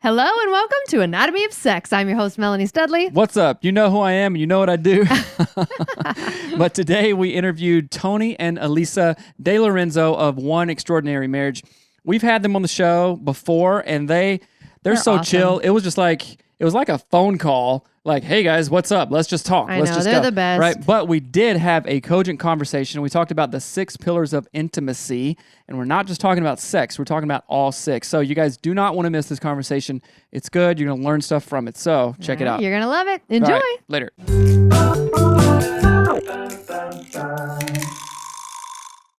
Hello and welcome to Anatomy of Sex. I'm your host, Melanie Studley. What's up? You know who I am. You know what I do. But today we interviewed Tony and Alisa DiLorenzo of One Extraordinary Marriage. We've had them on the show before, and they're so awesome. chill. It was like a phone call. Like, hey guys, what's up? Let's just talk. I Let's know, just they're go. the best. Right? But we did have a cogent conversation. We talked about the 6 pillars of intimacy, and we're not just talking about sex. We're talking about all 6. So you guys do not want to miss this conversation. It's good. You're going to learn stuff from it. So check it out. You're going to love it. Enjoy. All right, later.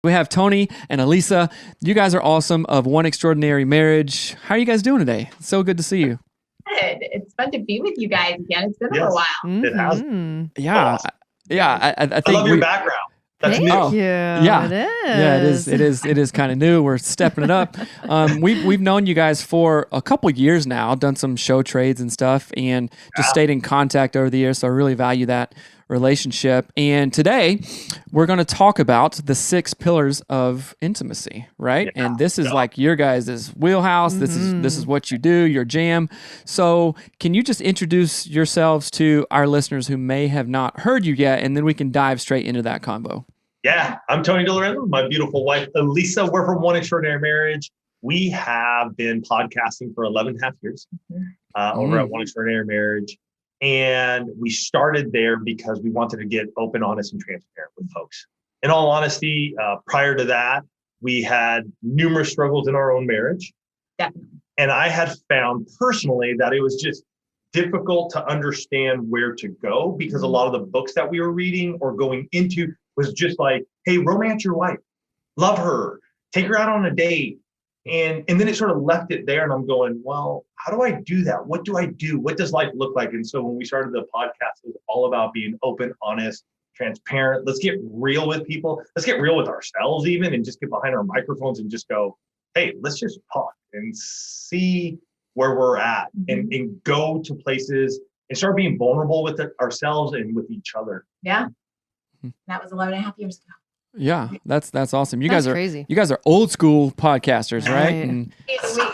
We have Tony and Alisa. You guys are awesome of One Extraordinary Marriage. How are you guys doing today? It's so good to see you. Good. It's fun to be with you guys again. It's been a while. Mm-hmm. It has. Yeah. I think I love your background. That's Thank new. you. Yeah. It is. Yeah, it is kind of new. We're stepping it up. We've known you guys for a couple years now, done some show trades and stuff, and just stayed in contact over the years. So I really value that relationship. And today we're going to talk about the 6 pillars of intimacy, right? Yeah. And this is like your guys' wheelhouse. This is what you do, your jam. So can you just introduce yourselves to our listeners who may have not heard you yet, and then we can dive straight into that combo. Yeah, I'm Tony DiLorenzo, my beautiful wife, Alisa. We're from One Extraordinary Marriage. We have been podcasting for 11 and a half years over at One Extraordinary Marriage. And we started there because we wanted to get open, honest, and transparent with folks. In all honesty, prior to that, we had numerous struggles in our own marriage. Definitely. And I had found personally that it was just difficult to understand where to go because a lot of the books that we were reading or going into was just like, hey, romance your wife, love her, take her out on a date. And then it sort of left it there. And I'm going, well, how do I do that? What do I do? What does life look like? And so when we started the podcast, it was all about being open, honest, transparent. Let's get real with people. Let's get real with ourselves even, and just get behind our microphones and just go, hey, let's just talk and see where we're at and go to places and start being vulnerable with ourselves and with each other. Yeah. That was 11 and a half years ago. Yeah, that's awesome. You That's guys are crazy. You guys are old school podcasters, right? Right. And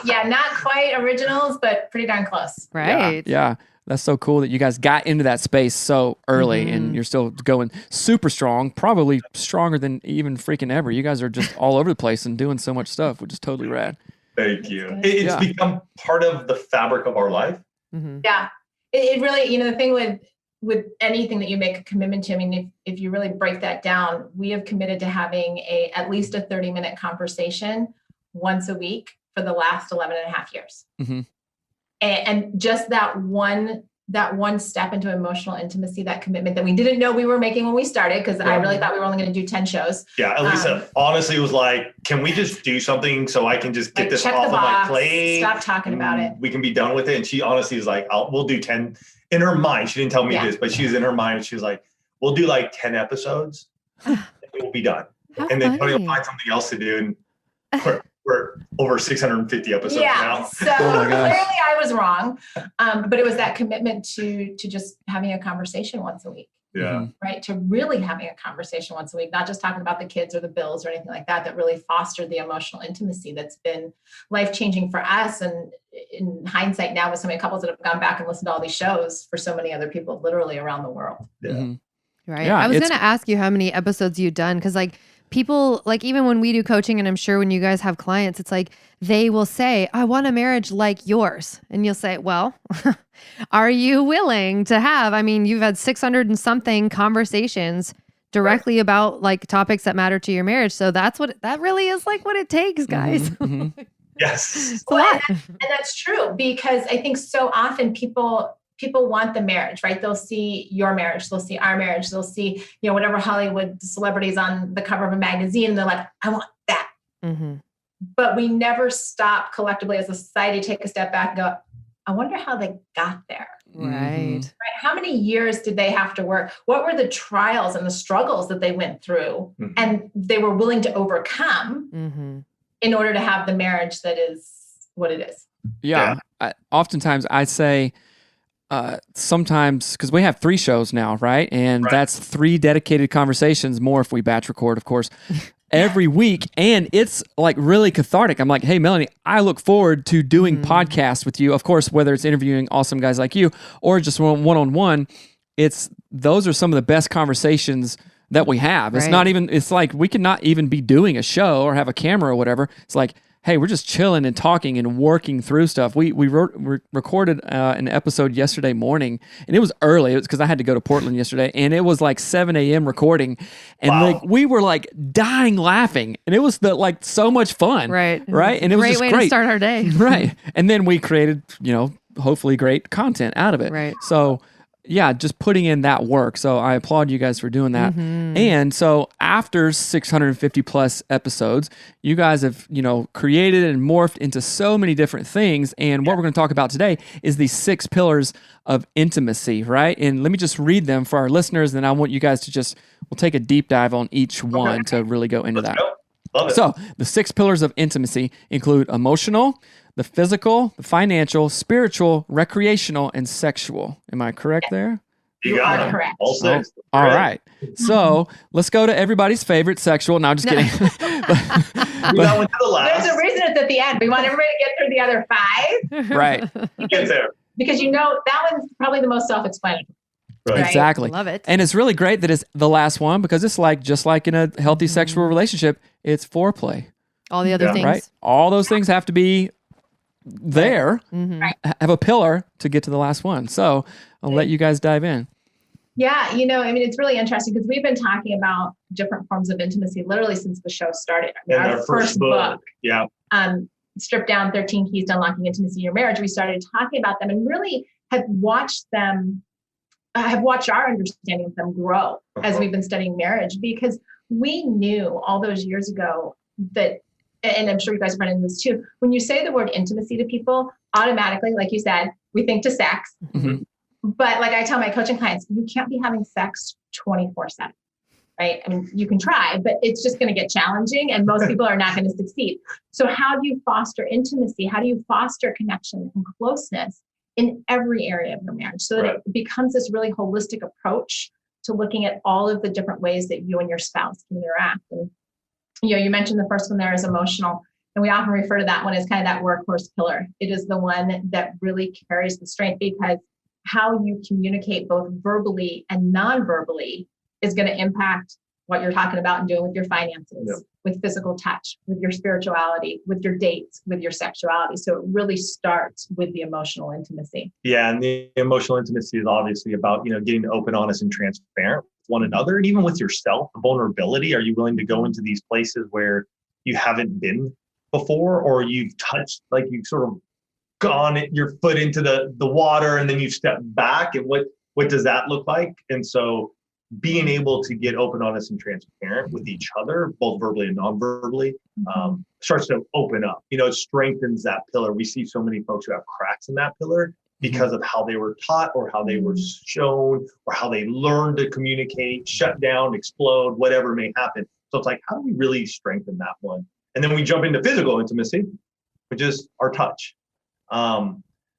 Yeah, not quite originals, but pretty darn close. Right. yeah, that's so cool that you guys got into that space so early, and you're still going super strong, probably stronger than even freaking ever. You guys are just all over the place and doing so much stuff, which is totally rad. Thank you. It's become part of the fabric of our life. Yeah. It really, the thing with anything that you make a commitment to, I mean, if you really break that down, we have committed to having at least a 30-minute conversation once a week for the last 11 and a half years. And just that one step into emotional intimacy, that commitment that we didn't know we were making when we started, because I really thought we were only going to do 10 shows. Yeah, Alisa honestly was like, can we just do something so I can just get this check off the of my box, plate? Stop talking about it. We can be done with it. And she honestly was like, we'll do 10. In her mind, she didn't tell me this, but she was in her mind. And she was like, we'll do like 10 episodes and we'll be done. How and then Tony funny. will find something else to do. And we're over 650 episodes now. So Oh my gosh. clearly I was wrong. But it was that commitment to just having a conversation once a week. Yeah. Right. To really having a conversation once a week, not just talking about the kids or the bills or anything like that, that really fostered the emotional intimacy that's been life-changing for us. And in hindsight now, with so many couples that have gone back and listened to all these shows, for so many other people literally around the world. Yeah. Right. Yeah, I was it's- going to ask you how many episodes you've done, because like people, like even when we do coaching, and I'm sure when you guys have clients, it's like they will say, I want a marriage like yours. And you'll say, well, are you willing to have, I mean, you've had 600 and something conversations directly about like topics that matter to your marriage. So that really is like what it takes, guys. Yes. It's a lot. And that's true, because I think so often people want the marriage, right? They'll see your marriage, they'll see our marriage, they'll see, whatever Hollywood celebrities on the cover of a magazine. And they're like, I want that. But we never stop collectively as a society, take a step back and go, I wonder how they got there. Right. Right? How many years did they have to work? What were the trials and the struggles that they went through and they were willing to overcome in order to have the marriage that is what it is? Yeah. Oftentimes I say, sometimes, because we have 3 shows now, right? And that's 3 dedicated conversations, more if we batch record, of course. every week, and it's like really cathartic. I'm like, hey, Melanie, I look forward to doing podcasts with you. Of course, whether it's interviewing awesome guys like you or just one-on-one, those are some of the best conversations that we have. It's not even, it's like we could not even be doing a show or have a camera or whatever. It's like, hey, we're just chilling and talking and working through stuff. We recorded an episode yesterday morning, and it was early. It was because I had to go to Portland yesterday, and it was like 7 a.m. recording, and like we were like dying laughing, and it was so much fun, right? And it was just great way to start our day, right? And then we created, hopefully great content out of it, right? So. Yeah, just putting in that work. So I applaud you guys for doing that. And so after 650 plus episodes, you guys have, created and morphed into so many different things. And what we're going to talk about today is the 6 pillars of intimacy, right? And let me just read them for our listeners. And I want you guys to we'll take a deep dive on each one to really go into that. Love it. So the 6 pillars of intimacy include emotional, the physical, the financial, spiritual, recreational, and sexual. Am I correct there? You got it. Correct. All 6. All right. So let's go to everybomes favorite sexual. No, I'm just kidding. We got one to the last. There's a reason it's at the end. We want everybody to get through the other 5. Right. Get there. Because that one's probably the most self-explanatory. Right. Exactly. Love it. And it's really great that it's the last one because it's just like in a healthy sexual relationship, it's foreplay. All the other things. Right? All those things have to be there, have a pillar to get to the last one. So I'll let you guys dive in. Yeah, it's really interesting because we've been talking about different forms of intimacy literally since the show started. Our first book. Yeah. Stripped Down 13 Keys to Unlocking Intimacy in Your Marriage. We started talking about them and really have watched our understanding of them grow as we've been studying marriage, because we knew all those years ago that, and I'm sure you guys run into this too, when you say the word intimacy to people, automatically, like you said, we think to sex. But like I tell my coaching clients, you can't be having sex 24/7, right? I mean, you can try, but it's just going to get challenging and most people are not going to succeed. So how do you foster intimacy? How do you foster connection and closeness in every area of your marriage so that it becomes this really holistic approach to looking at all of the different ways that you and your spouse can interact? And you mentioned the first one there is emotional, and we often refer to that one as kind of that workhorse pillar. It is the one that really carries the strength because how you communicate both verbally and non-verbally is going to impact what you're talking about and doing with your finances, with physical touch, with your spirituality, with your dates, with your sexuality. So it really starts with the emotional intimacy. Yeah, and the emotional intimacy is obviously about, getting open, honest, and transparent with one another, and even with yourself. The vulnerability. Are you willing to go into these places where you haven't been before, or you've touched, like you've sort of gone your foot into the water and then you've stepped back, and what does that look like? And so being able to get open, honest, and transparent with each other, both verbally and non-verbally, starts to open up. It strengthens that pillar. We see so many folks who have cracks in that pillar because of how they were taught or how they were shown or how they learned to communicate, shut down, explode, whatever may happen. So it's like, how do we really strengthen that one? And then we jump into physical intimacy, which is our touch.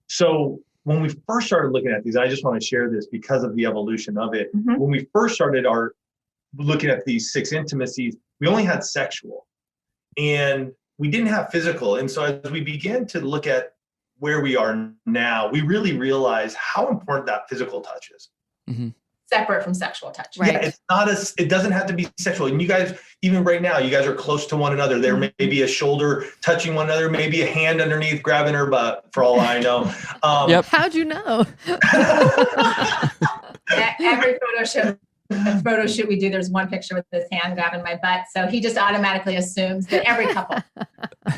So when we first started looking at these, I just want to share this because of the evolution of it. When we first started looking at these 6 intimacies, we only had sexual and we didn't have physical. And so as we began to look at where we are now, we really realized how important that physical touch is. Separate from sexual touch. Right. Yeah, it doesn't have to be sexual. And you guys, even right now, you guys are close to one another. There may be a shoulder touching one another, maybe a hand underneath grabbing her butt, for all I know. How'd you know? Every photo shoot we do, there's one picture with this hand grabbing my butt. So he just automatically assumes that every couple.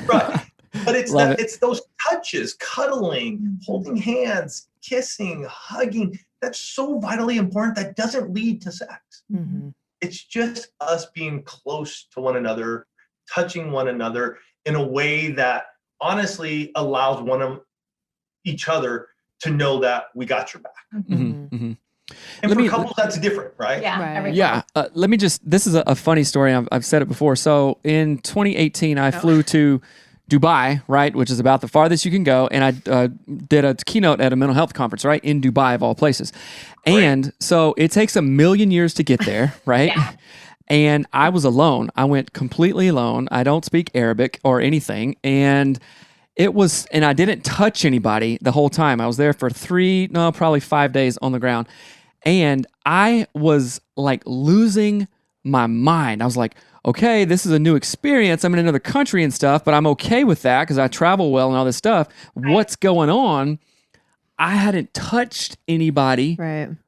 Right. But it's those touches, cuddling, holding hands, kissing, hugging. That's so vitally important. That doesn't lead to sex. It's just us being close to one another, touching one another in a way that honestly allows one of each other to know that we got your back. And for couples, that's different, right? Yeah. Let me this is a funny story. I've said it before. So in 2018, I flew to Dubai, right, which is about the farthest you can go. And I did a keynote at a mental health conference, right, in Dubai of all places. And so it takes 1,000,000 years to get there, right? And I was alone. I went completely alone. I don't speak Arabic or anything. And I didn't touch anybody the whole time. I was there for probably 5 days on the ground. And I was like losing my mind. I was like, okay, this is a new experience. I'm in another country and stuff, but I'm okay with that because I travel well and all this stuff. What's going on? I hadn't touched anybody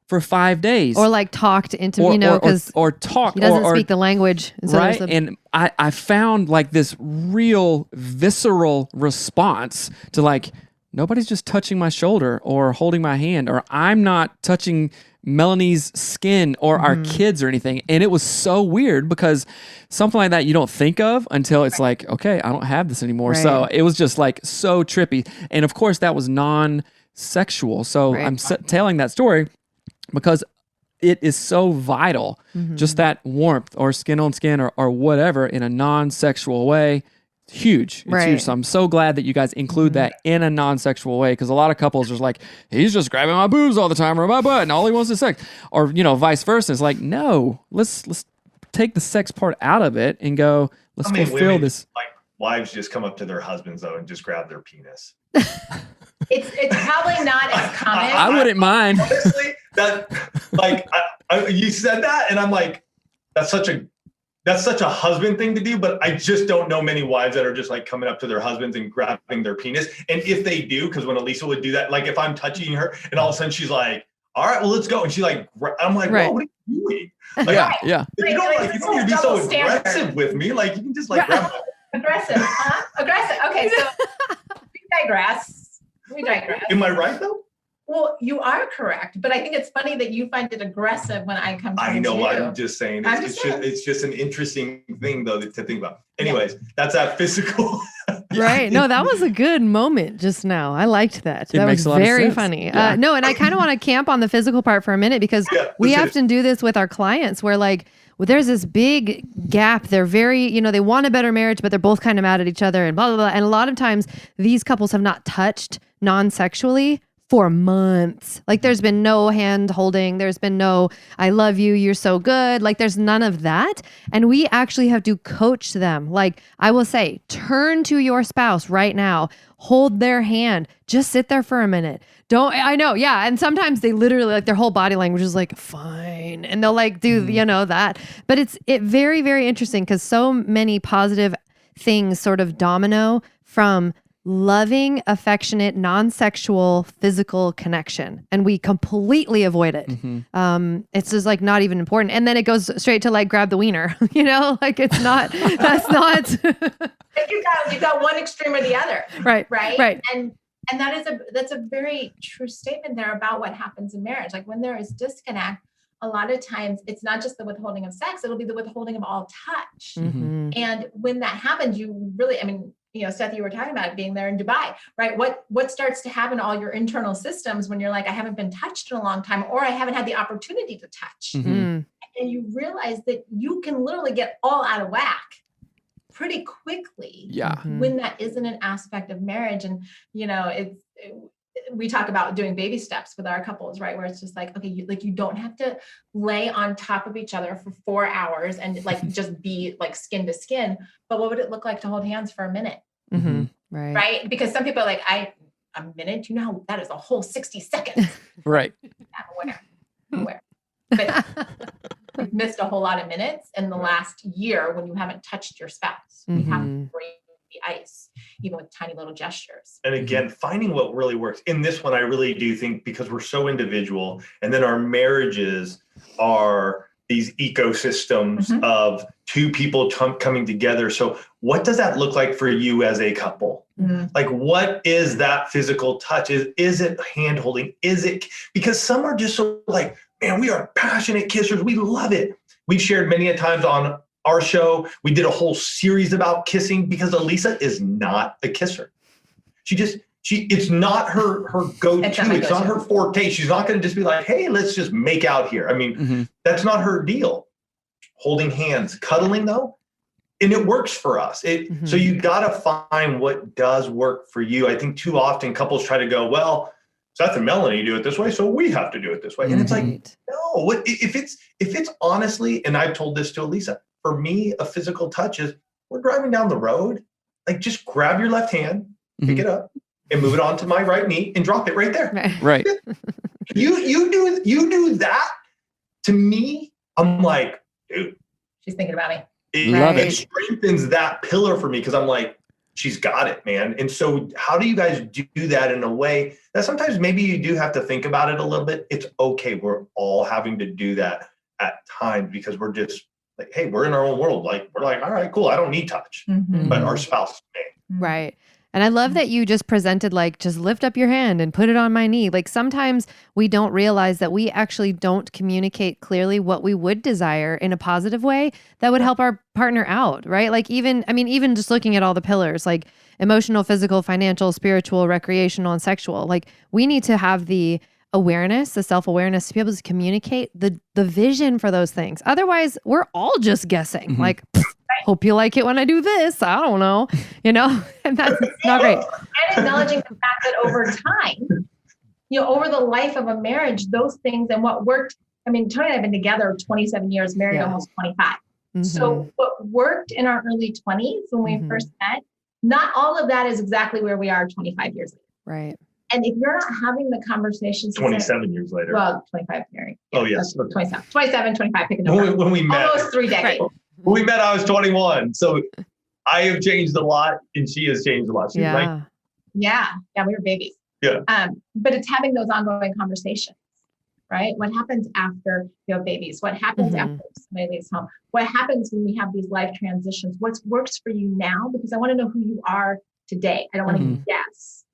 for 5 days. Or like talked into, because or talk. He doesn't speak the language. And so right. And I found like this real visceral response to like, nobody's just touching my shoulder or holding my hand, or I'm not touching Melanie's skin or our kids or anything. And it was so weird because something like that you don't think of until it's like, okay, I don't have this anymore. Right. So it was just like so trippy. And of course that was non-sexual. So I'm telling that story because it is so vital, just that warmth or skin on skin or whatever in a non-sexual way. Huge. It's huge. So I'm so glad that you guys include that in a non-sexual way, because a lot of couples are like, he's just grabbing my boobs all the time or my butt and all he wants is sex, or vice versa. It's like, no, let's take the sex part out of it and go, let's fulfill this. Like wives just come up to their husbands though and just grab their penis. It's probably not as common. I wouldn't mind. Honestly, that like you said that and I'm like, that's such a husband thing to do, but I just don't know many wives that are just like coming up to their husbands and grabbing their penis. And if they do, because when Alisa would do that, like if I'm touching her and all of a sudden she's like, all right, well, let's go. And she like, I'm like, well, what are you doing? Like, yeah. If you don't you don't need to be so aggressive with me. Like you can just like grab my aggressive, huh? Aggressive. Okay, so we digress. Am I right though? Well, you are correct, but I think it's funny that you find it aggressive when I come to you. I know, I'm just saying. It's just an interesting thing, though, to think about. Anyways, that's that physical. Right. No, that was a good moment just now. I liked that. That was very funny. Yeah. No, and I kind of want to camp on the physical part for a minute because we often do this with our clients where like, there's this big gap. They're very, they want a better marriage, but they're both kind of mad at each other and blah, blah, blah. And a lot of times these couples have not touched non-sexually for months. Like there's been no hand holding. There's been no, I love you. You're so good. Like there's none of that. And we actually have to coach them. Like I will say, turn to your spouse right now, hold their hand, just sit there for a minute. I know. Yeah. And sometimes they literally like their whole body language is like, fine. And they'll like do, that, but it's very, very interesting because so many positive things sort of domino from loving, affectionate, non-sexual physical connection. And we completely avoid it. It's just like not even important. And then it goes straight to like grab the wiener, like it's not, that's not. You've got one extreme or the other. Right. And that's a very true statement there about what happens in marriage. Like when there is disconnect, a lot of times it's not just the withholding of sex, it'll be the withholding of all touch. And when that happens, you really, Seth, you were talking about being there in Dubai, right? What starts to happen to all your internal systems when you're like, I haven't been touched in a long time, or I haven't had the opportunity to touch. And you realize that you can literally get all out of whack pretty quickly when that isn't an aspect of marriage. And, we talk about doing baby steps with our couples, right? Where it's just like, okay, you don't have to lay on top of each other for 4 hours and like just be like skin to skin. But what would it look like to hold hands for a minute? Right. Because some people are like, a minute, do you know how that is a whole 60 seconds? Right. I'm aware. But we've missed a whole lot of minutes in the last year when you haven't touched your spouse. You haven't break the ice, even with tiny little gestures. And again, finding what really works. In this one, I really do think because we're so individual, and then our marriages are these ecosystems of two people coming together. So what does that look like for you as a couple? Like, what is that physical touch? Is it hand holding? Is it, because some are just so like, man, we are passionate kissers. We love it. We've shared many a times on our show. We did a whole series about kissing because Alisa is not a kisser. It's not her go-to. It's not her forte. She's not going to just be like, hey, let's just make out here. I mean, that's not her deal. Holding hands, cuddling though, and it works for us. So you got to find what does work for you. I think too often couples try to go, well, Seth and Melanie do it this way, so we have to do it this way. And it's like, Right. no, if it's honestly, and I've told this to Alisa, for me, a physical touch is we're driving down the road, like just grab your left hand, pick it up, and move it onto my right knee and drop it right there. Right. You do that to me. I'm like, dude, She's thinking about me. Love it it. strengthens that pillar for me because I'm like, she's got it, man. And so how do you guys do that in a way that sometimes maybe you do have to think about it a little bit? It's okay. We're all having to do that at times because we're just like, hey, we're in our own world. Like, we're like, all right, cool. I don't need touch, but our spouse may. Right. And I love that you just presented like, just lift up your hand and put it on my knee. Like sometimes we don't realize that we actually don't communicate clearly what we would desire in a positive way that would help our partner out, right? Like even just looking at all the pillars, like emotional, physical, financial, spiritual, recreational, and sexual, like we need to have the awareness, the self-awareness to be able to communicate the vision for those things. Otherwise, we're all just guessing. Like, hope you like it when I do this. I don't know, and that's not great. And acknowledging the fact that over time, over the life of a marriage, those things and what worked. I mean, Tony and I have been together 27 years, married almost 25. So what worked in our early 20s when we first met, not all of that is exactly where we are 25 years later. Right. And if you're not having the conversations, 27 years later. Well, 25 married. Oh, yes. 27, 25, pick a number. When we met, Almost 3 decades. Right. when we met, I was 21. So I have changed a lot and she has changed a lot. She's like, Yeah, we were babies. Yeah. But it's having those ongoing conversations, right? What happens after you have babies? What happens after somebody leaves home? What happens when we have these life transitions? What works for you now? Because I want to know who you are today. I don't want to guess.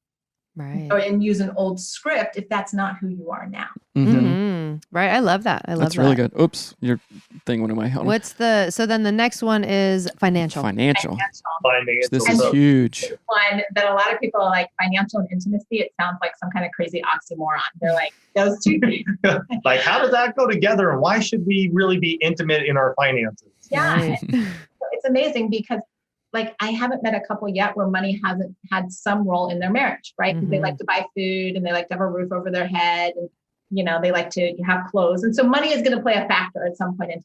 Right. And use an old script if that's not who you are now. Right. I love that. That's really good. Oops, your thing went away. Hold on. So then the next one is financial. Financial. This And is huge. One that a lot of people are like, financial and intimacy, it sounds like some kind of crazy oxymoron. They're like, those two things. like, how does that go together? And why should we really be intimate in our finances? Yeah. Right. It's amazing because like I haven't met a couple yet where money hasn't had some role in their marriage, right? Because they like to buy food and they like to have a roof over their head and, they like to have clothes. And so money is going to play a factor at some point in time.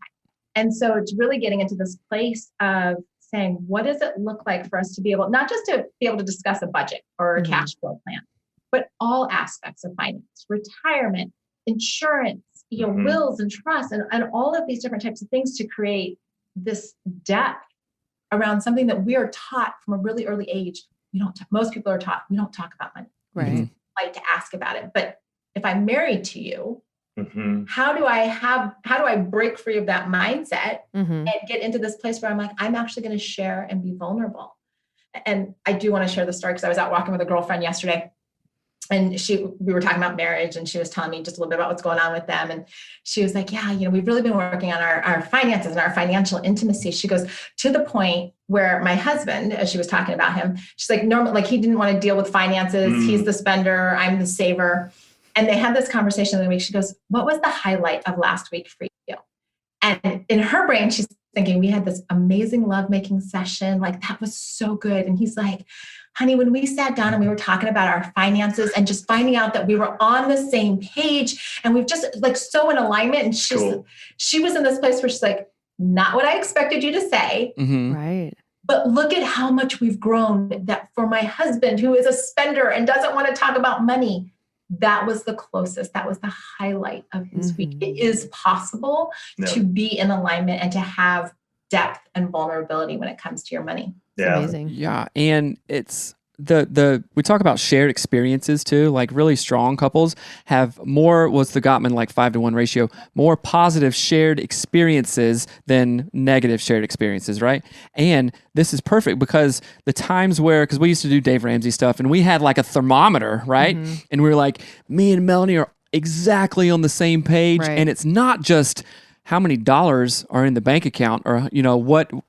And so it's really getting into this place of saying, what does it look like for us to be able, not just to be able to discuss a budget or a cash flow plan, but all aspects of finance, retirement, insurance, wills and trusts, and all of these different types of things to create this depth around something that we are taught from a really early age. Most people are taught, we don't talk about money. Right. Like to ask about it. But if I'm married to you, how do I break free of that mindset and get into this place where I'm like, I'm actually going to share and be vulnerable. And I do want to share the story because I was out walking with a girlfriend yesterday and we were talking about marriage and she was telling me just a little bit about what's going on with them. And she was like, yeah, we've really been working on our finances and our financial intimacy. She goes, to the point where my husband, as she was talking about him, she's like, normal, like he didn't want to deal with finances. He's the spender. I'm the saver. And they had this conversation the week. She goes, what was the highlight of last week for you? And in her brain, she's thinking, we had this amazing lovemaking session. Like that was so good. And he's like, honey, when we sat down and we were talking about our finances and just finding out that we were on the same page and we've just like so in alignment. And she was in this place where she's like, not what I expected you to say. Right. But look at how much we've grown that for my husband, who is a spender and doesn't want to talk about money, that was the closest. That was the highlight of his week. It is possible to be in alignment and to have depth and vulnerability when it comes to your money. It's amazing. Yeah. And it's we talk about shared experiences too, like really strong couples have more, what's the Gottman, like 5-to-1 ratio, more positive shared experiences than negative shared experiences, right? And this is perfect because the times because we used to do Dave Ramsey stuff and we had like a thermometer, right? And we were like, me and Melanie are exactly on the same page. Right. And it's not just how many dollars are in the bank account or,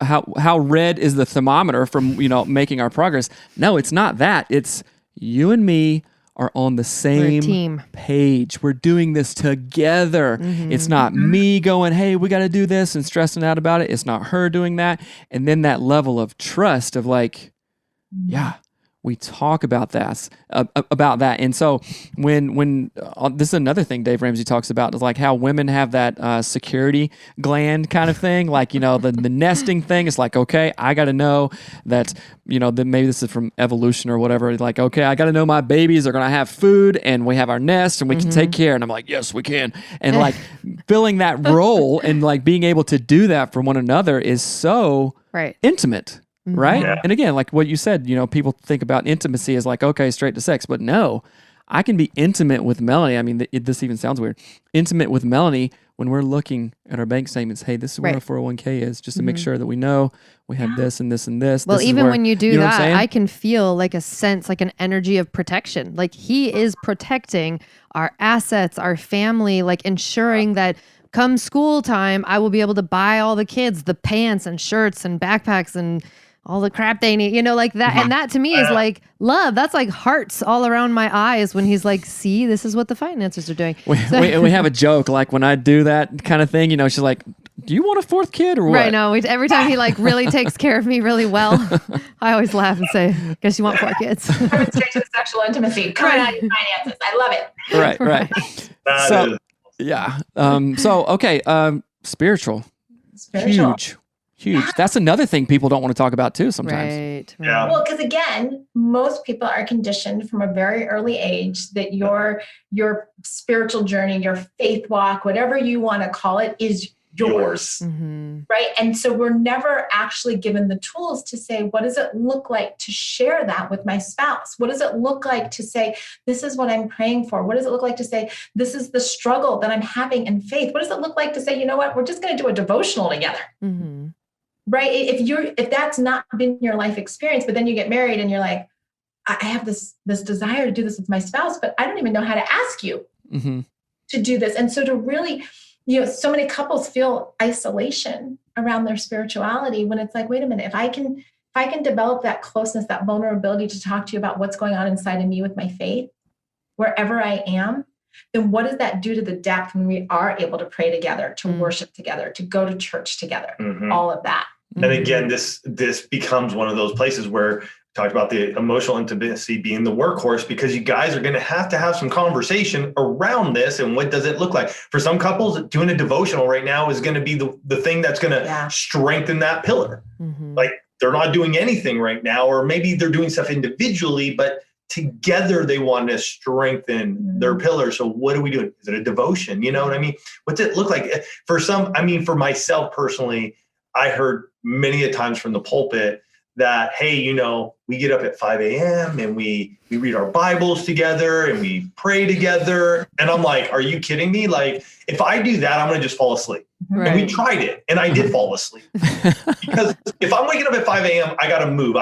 how red is the thermometer from, making our progress. No, it's not that. It's you and me are on the same team page. We're doing this together. It's not me going, hey, we got to do this and stressing out about it. It's not her doing that. And then that level of trust of like, yeah, we talk about that. And so when this is another thing Dave Ramsey talks about, is like how women have that security gland kind of thing, like, you know, the nesting thing. It's like, okay, I got to know that, you know, that maybe this is from evolution or whatever. Like, okay, I got to know my babies are going to have food and we have our nest and we can take care. And I'm like, yes, we can. And like filling that role and like being able to do that for one another is so intimate. Right. Yeah. And again, like what you said, you know, people think about intimacy as like, okay, straight to sex, but no, I can be intimate with Melanie. I mean, this even sounds weird. Intimate with Melanie when we're looking at our bank statements. Hey, this is where our 401k is, just to make sure that we know we have this and this and this. Well, this is even where, when you do know what I'm that, saying? I can feel like a sense, like an energy of protection. Like he is protecting our assets, our family, like ensuring that come school time, I will be able to buy all the kids the pants and shirts and backpacks and all the crap they need, you know, like that. And that to me is like love. That's like hearts all around my eyes when he's like, see, this is what the finances are doing. We have a joke, like when I do that kind of thing, you know, she's like, do you want a fourth kid or what? Right. No, every time he like really takes care of me really well, I always laugh and say, guess you want 4 kids. Coming straight to the sexual intimacy, coming out of your finances. I love it. Right. So, yeah. Okay. Spiritual. Huge. That's another thing people don't want to talk about too sometimes. Right. Yeah. Well, because again, most people are conditioned from a very early age that your spiritual journey, your faith walk, whatever you want to call it, is yours. Right. And so we're never actually given the tools to say, what does it look like to share that with my spouse? What does it look like to say, this is what I'm praying for? What does it look like to say, this is the struggle that I'm having in faith? What does it look like to say, you know what, we're just going to do a devotional together. Right. If that's not been your life experience, but then you get married and you're like, I have this desire to do this with my spouse, but I don't even know how to ask you to do this. And so to really, you know, so many couples feel isolation around their spirituality when it's like, wait a minute, if I can develop that closeness, that vulnerability to talk to you about what's going on inside of me with my faith, wherever I am, then what does that do to the depth when we are able to pray together, to worship together, to go to church together, all of that. And again, this becomes one of those places where we talked about the emotional intimacy being the workhorse, because you guys are going to have some conversation around this. And what does it look like? For some couples, doing a devotional right now is going to be the thing that's going to strengthen that pillar. Like they're not doing anything right now, or maybe they're doing stuff individually, but together they want to strengthen their pillar. So what are we doing? Is it a devotion? You know what I mean? What's it look like? For some, I mean, for myself personally, I heard many a times from the pulpit that, hey, you know, we get up at 5 a.m. and we read our Bibles together and we pray together. And I'm like, are you kidding me? Like, if I do that, I'm going to just fall asleep. And we tried it and I did fall asleep. Because if I'm waking up at 5 a.m., I got to move.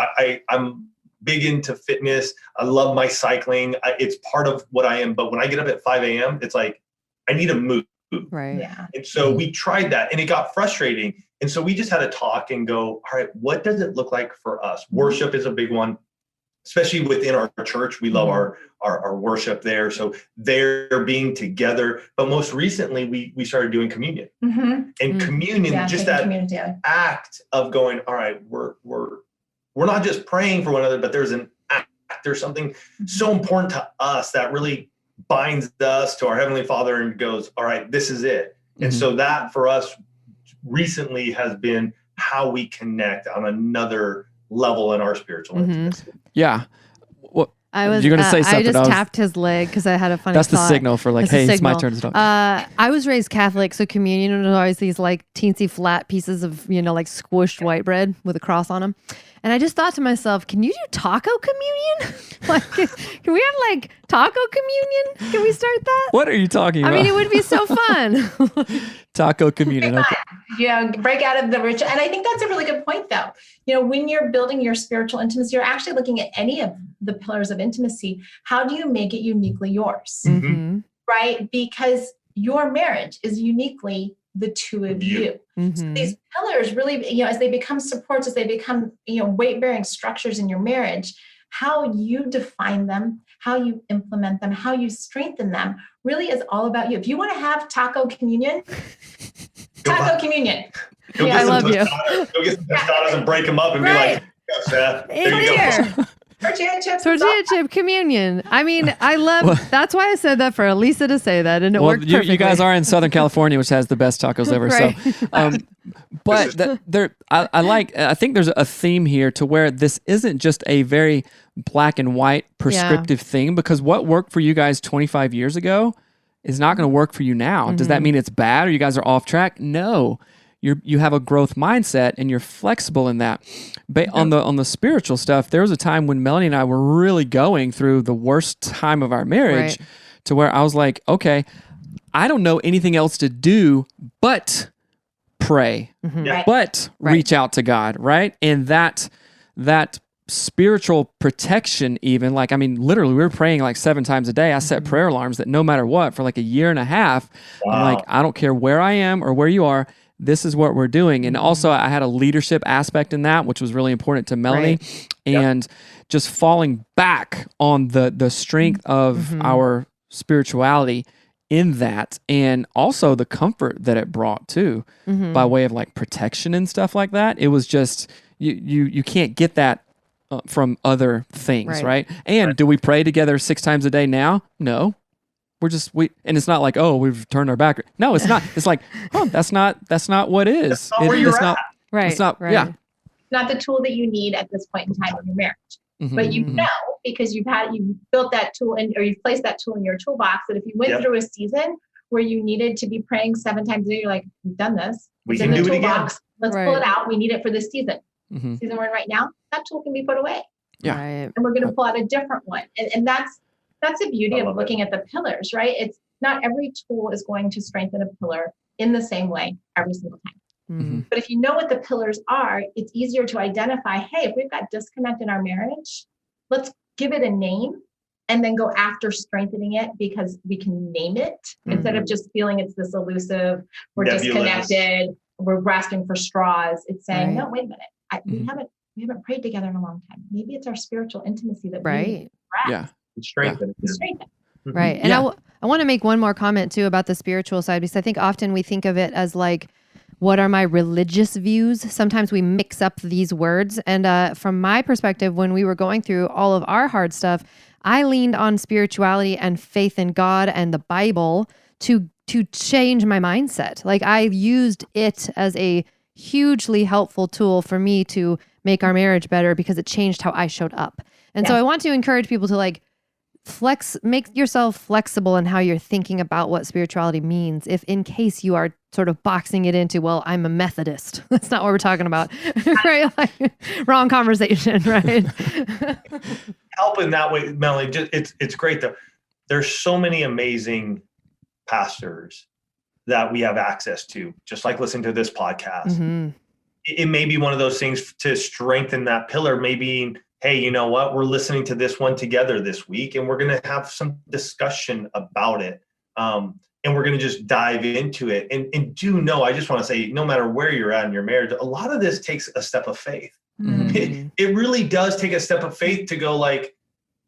I'm big into fitness. I love my cycling. It's part of what I am. But when I get up at 5 a.m., it's like, I need to move. Right. Yeah. And so we tried that and it got frustrating. And so we just had to talk and go, all right, what does it look like for us? Worship is a big one, especially within our church. We love our worship there. So they're being together. But most recently, we started doing communion. And communion, just that act of going, all right, we're not just praying for one another, but there's an act. There's something so important to us that really binds us to our Heavenly Father and goes, all right, this is it. And so that for us recently has been how we connect on another level in our spiritual intimacy. Yeah. Well, you're going to say something. I just tapped his leg because I had a funny That's thought. the signal for like, hey, it's my turn to talk. I was raised Catholic, so communion was always these like teensy flat pieces of, you know, like squished white bread with a cross on them. And I just thought to myself, can you do taco communion? Like, can we have like taco communion? Can we start that? What are you talking about? I mean, it would be so fun. Taco communion. Okay. Yeah, break out of the rich. And I think that's a really good point, though. You know, when you're building your spiritual intimacy, you're actually looking at any of the pillars of intimacy. How do you make it uniquely yours? Right? Because your marriage is uniquely the two of you. So these pillars really, you know, as they become supports, as they become, you know, weight-bearing structures in your marriage, how you define them, how you implement them, how you strengthen them really is all about you. If you want to have taco communion, communion. I love you. Go get some tostadas and break them up and be like, yeah, Seth, there you go. Tortilla chip communion. I mean, I love, that's why I said that for Alisa to say that, and it worked perfectly. You guys are in Southern California, which has the best tacos ever. Right. So, but I think there's a theme here to where this isn't just a very black and white prescriptive thing, because what worked for you guys 25 years ago is not going to work for you now. Does that mean it's bad or you guys are off track? No. You have a growth mindset and you're flexible in that. But on the spiritual stuff, there was a time when Melanie and I were really going through the worst time of our marriage, to where I was like, okay, I don't know anything else to do but pray, but reach out to God, right? And that spiritual protection, even, like, I mean, literally we were praying like 7 times a day. I set prayer alarms that no matter what, for like a year and a half, I'm like, I don't care where I am or where you are, this is what we're doing. And also I had a leadership aspect in that, which was really important to Melanie, and just falling back on the strength of our spirituality in that, and also the comfort that it brought too, by way of like protection and stuff like that. It was just, you can't get that from other things, right? And do we pray together 6 times a day now? No. And it's not like, oh, we've turned our back. No, it's not. It's like, oh, that's not what is. That's not where you're at. Right. It's not, yeah. It's not the tool that you need at this point in time in your marriage. But you know, because you built that tool or you've placed that tool in your toolbox, that if you went through a season where you needed to be praying 7 times a day, you're like, we've done this. We can do it again. Let's pull it out. We need it for this season. Season we're in right now, that tool can be put away. Yeah. And we're going to pull out a different one. And that's the beauty of looking at the pillars, right? It's not every tool is going to strengthen a pillar in the same way every single time. But if you know what the pillars are, it's easier to identify, hey, if we've got disconnect in our marriage, let's give it a name and then go after strengthening it, because we can name it instead of just feeling it's this elusive, we're disconnected, we're grasping for straws. It's saying, no, wait a minute. We haven't prayed together in a long time. Maybe it's our spiritual intimacy that we need to grasp. Strengthen. Right. And I want to make one more comment too about the spiritual side, because I think often we think of it as like, what are my religious views? Sometimes we mix up these words. And from my perspective, when we were going through all of our hard stuff, I leaned on spirituality and faith in God and the Bible to change my mindset. Like, I used it as a hugely helpful tool for me to make our marriage better, because it changed how I showed up. And so I want to encourage people to like make yourself flexible in how you're thinking about what spirituality means, if in case you are sort of boxing it into, well, I'm a Methodist. That's not what we're talking about, right? Like, wrong conversation, right? Help in that way, Melanie. It's great though. There's so many amazing pastors that we have access to, just like listening to this podcast. It may be one of those things to strengthen that pillar. Maybe, hey, you know what? We're listening to this one together this week, and we're going to have some discussion about it. And we're going to just dive into it. And do know, I just want to say, no matter where you're at in your marriage, a lot of this takes a step of faith. It really does take a step of faith to go like,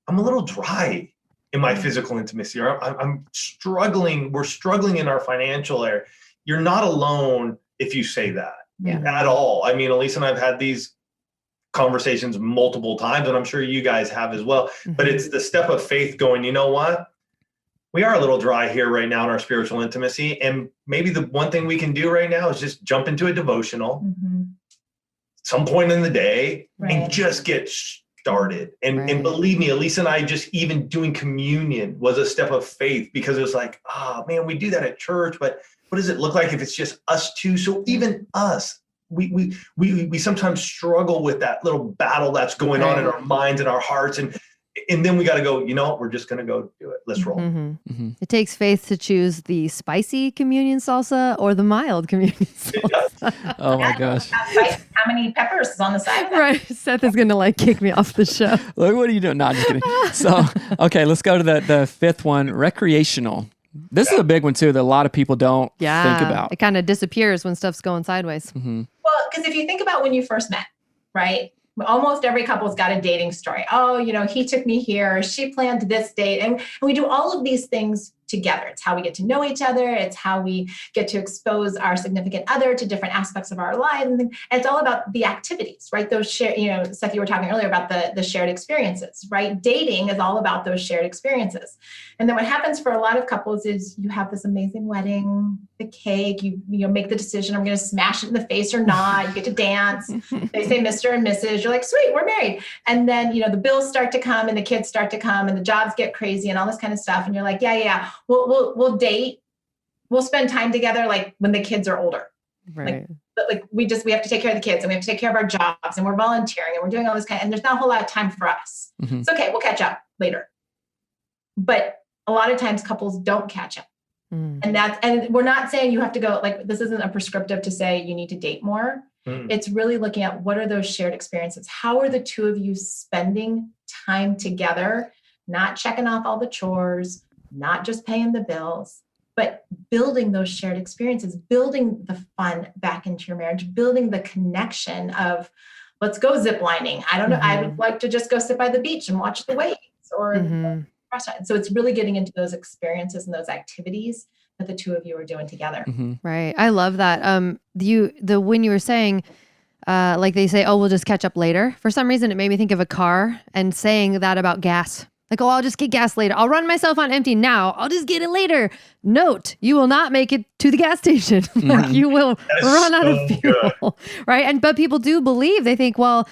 I'm a little dry in my physical intimacy, or I'm struggling. We're struggling in our financial area. You're not alone if you say that at all. I mean, Alisa and I've had these conversations multiple times, and I'm sure you guys have as well. But it's the step of faith going, you know what? We are a little dry here right now in our spiritual intimacy. And maybe the one thing we can do right now is just jump into a devotional some point in the day and just get started. And believe me, Alisa and I, just even doing communion was a step of faith, because it was like, oh man, we do that at church, but what does it look like if it's just us two? So even us, we sometimes struggle with that little battle that's going on in our minds and our hearts. And then we got to go, you know, we're just going to go do it. Let's roll. It takes faith to choose the spicy communion salsa or the mild communion salsa. Oh my gosh. How many peppers is on the side of that? Right. Seth is going to like kick me off the show. Look, what are you doing? No, I'm just kidding. So, okay, let's go to the fifth one, recreational. This is a big one too that a lot of people don't think about. It kind of disappears when stuff's going sideways. Well, because if you think about when you first met, right? Almost every couple's got a dating story. Oh, you know, he took me here, she planned this date. And we do all of these things together. It's how we get to know each other. It's how we get to expose our significant other to different aspects of our lives. And it's all about the activities, right? Those shared, Seth, you were talking earlier about the shared experiences, right? Dating is all about those shared experiences. And then what happens for a lot of couples is you have this amazing wedding, the cake, you make the decision, I'm going to smash it in the face or not. You get to dance. They say Mr. and Mrs. You're like, sweet, we're married. And then, the bills start to come and the kids start to come and the jobs get crazy and all this kind of stuff. And you're like, yeah. We'll date. We'll spend time together like when the kids are older. Right. Like we have to take care of the kids and we have to take care of our jobs and we're volunteering and we're doing all this and there's not a whole lot of time for us. Mm-hmm. It's okay. We'll catch up later. But a lot of times couples don't catch up. Mm. And we're not saying you have to go, like, this isn't a prescriptive to say you need to date more. Mm. It's really looking at what are those shared experiences? How are the two of you spending time together, not checking off all the chores, not just paying the bills, but building those shared experiences, building the fun back into your marriage, building the connection of let's go zip lining. I don't know. I would like to just go sit by the beach and watch the waves or restaurant. So it's really getting into those experiences and those activities that the two of you are doing together. Mm-hmm. Right. I love that. When you were saying, like they say, oh, we'll just catch up later. For some reason, it made me think of a car and saying that about gas. Like, oh, I'll just get gas later. I'll run myself on empty now. I'll just get it later. Note, you will not make it to the gas station. Like you will run out of fuel. Right. But people do believe, they think, well,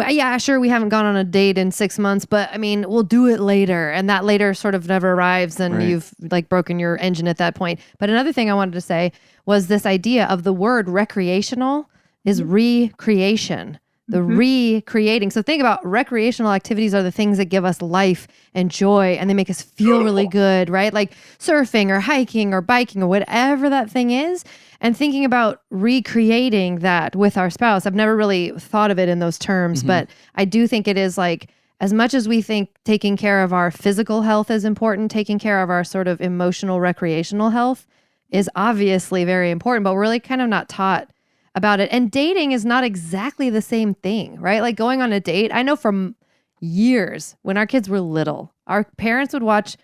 yeah, sure, we haven't gone on a date in 6 months, but I mean, we'll do it later. And that later sort of never arrives and you've like broken your engine at that point. But another thing I wanted to say was this idea of the word recreational is recreation. The recreating. So think about recreational activities are the things that give us life and joy and they make us feel really good, right? Like surfing or hiking or biking or whatever that thing is. And thinking about recreating that with our spouse. I've never really thought of it in those terms, but I do think it is like, as much as we think taking care of our physical health is important, taking care of our sort of emotional, recreational health is obviously very important, but we're really kind of not taught about it. And dating is not exactly the same thing, right? Like going on a date, I know from years when our kids were little, my parents would watch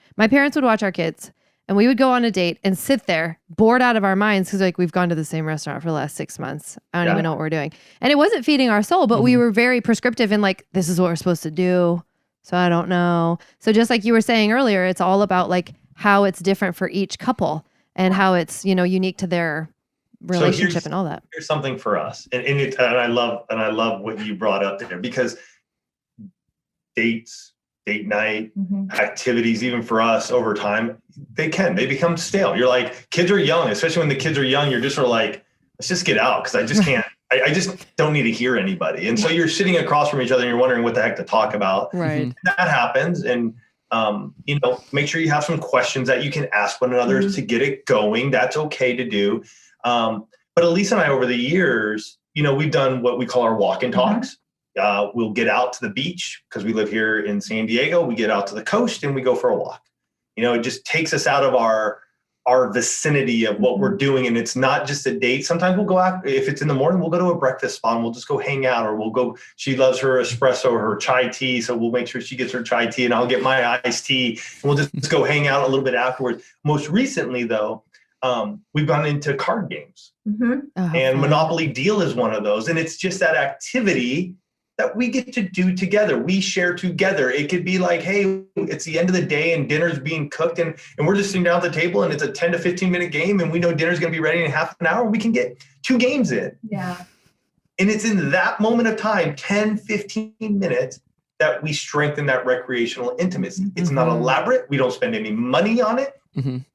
our kids and we would go on a date and sit there bored out of our minds because like we've gone to the same restaurant for the last 6 months. I don't even know what we're doing. And it wasn't feeding our soul, but we were very prescriptive in like, this is what we're supposed to do. So I don't know. So just like you were saying earlier, it's all about like how it's different for each couple and how it's, unique to their relationship and all that. Here's something for us. And I love what you brought up there because date night, activities, even for us over time, they become stale. You're like, kids are young, especially when the kids are young, you're just sort of like, let's just get out. Cause I just can't, I just don't need to hear anybody. And so you're sitting across from each other and you're wondering what the heck to talk about. Right. And that happens. And, make sure you have some questions that you can ask one another to get it going. That's okay to do. But Alisa and I, over the years, we've done what we call our walk and talks. We'll get out to the beach because we live here in San Diego. We get out to the coast and we go for a walk. It just takes us out of our vicinity of what we're doing. And it's not just a date. Sometimes we'll go out. If it's in the morning, we'll go to a breakfast spot and we'll just go hang out, or she loves her espresso or her chai tea. So we'll make sure she gets her chai tea and I'll get my iced tea and we'll just go hang out a little bit afterwards. Most recently though, we've gone into card games and Monopoly Deal is one of those. And it's just that activity that we get to do together. We share together. It could be like, hey, it's the end of the day and dinner's being cooked and we're just sitting down at the table and it's a 10 to 15 minute game and we know dinner's going to be ready in half an hour. We can get 2 games in. Yeah. And it's in that moment of time, 10, 15 minutes, that we strengthen that recreational intimacy. It's not elaborate. We don't spend any money on it.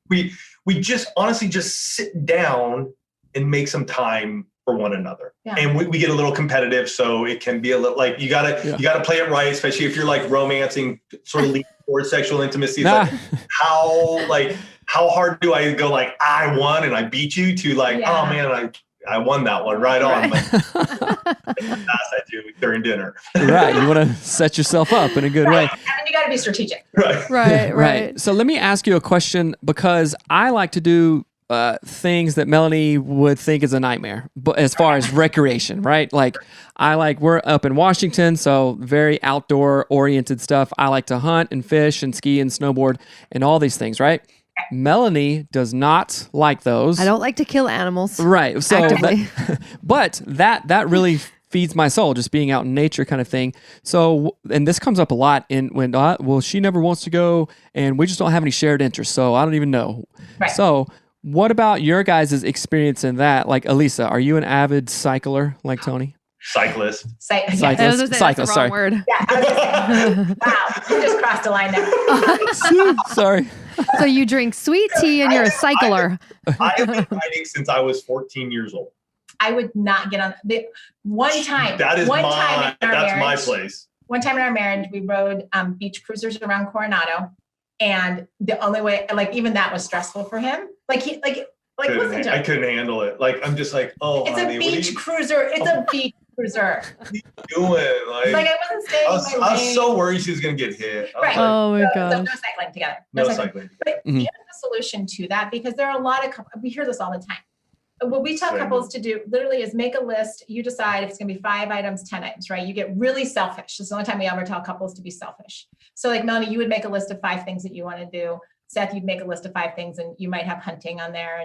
We just honestly just sit down and make some time for one another. Yeah. And we get a little competitive. So it can be a little like, you gotta play it right, especially if you're like romancing sort of leaning towards sexual intimacy. Like how hard do I go like, I won and I beat you to like, oh man, I won that one right on. I do during dinner. Right. You want to set yourself up in a good way. And you got to be strategic. Right. So let me ask you a question because I like to do things that Melanie would think is a nightmare, but as far as recreation, right? Like we're up in Washington, so very outdoor oriented stuff. I like to hunt and fish and ski and snowboard and all these things, right? Melanie does not like those. I don't like to kill animals. Right. So, Actively. but that really feeds my soul, just being out in nature kind of thing. So, and this comes up a lot in when, well, she never wants to go and we just don't have any shared interests. So I don't even know. Right. So what about your guys' experience in that? Like, Alisa, are you an avid cycler like Tony? Cyclist. Cyclist. That's the Cyclist, wrong sorry. word. Yeah, I was gonna say, wow, you just crossed a line there. Sorry. So you drink sweet tea and you're a cycler. I have been riding since I was 14 years old. I would not get on the one time. That is one time in our that's my marriage, place. One time in our marriage, we rode beach cruisers around Coronado, and the only way, like even that was stressful for him. Like listen to I him. couldn't handle it. Like I'm just like, oh, It's honey, a what are beach you cruiser. It's a beach cruiser. doing? Like I wasn't staying. I in was, my I was lane. so worried she was gonna get hit. I was Right. like, Oh my So gosh. no cycling together. no cycling. But Mhm. here's the solution to that, because there are a lot of we hear this all the time. What we tell Same. couples to do literally is make a list. You decide if it's going to be 5 items, 10 items, right? You get really selfish. It's the only time we ever tell couples to be selfish. So like Melanie, you would make a list of 5 things that you want to do. Seth, you'd make a list of 5 things, and you might have hunting on there,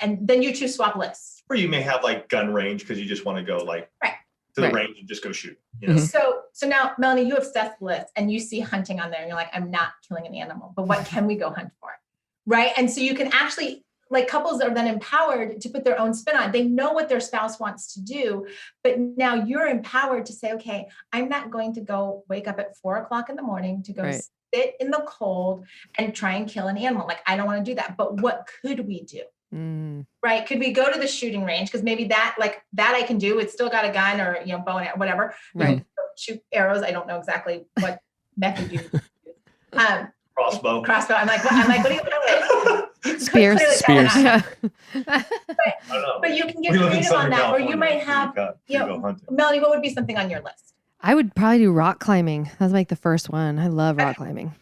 and then you 2 swap lists. Or you may have like gun range because you just want to go like Right. to the Right. range and just go shoot. You know? Mhm. So now, Melanie, you have Seth's list, and you see hunting on there, and you're like, I'm not killing an animal, but what can we go hunt for? Right. And so you can actually, like couples are then empowered to put their own spin on it. They know what their spouse wants to do, but now you're empowered to say, okay, I'm not going to go wake up at 4:00 in the morning to go Right. sit in the cold and try and kill an animal. Like, I don't want to do that. But what could we do? Mm. Right? Could we go to the shooting range? Because maybe that I can do. It's still got a gun or bow and whatever. Right. Shoot arrows. I don't know exactly what method you use. Crossbow. Crossbow. I'm like, what are you doing? Spears. Clearly Spears. that's not- Yeah. I don't know. But you can get We live in creative on Southern that, or you California. might have, You go hunting. Melanie, what would be something on your list? I would probably do rock climbing. That's like the first one. I love rock climbing.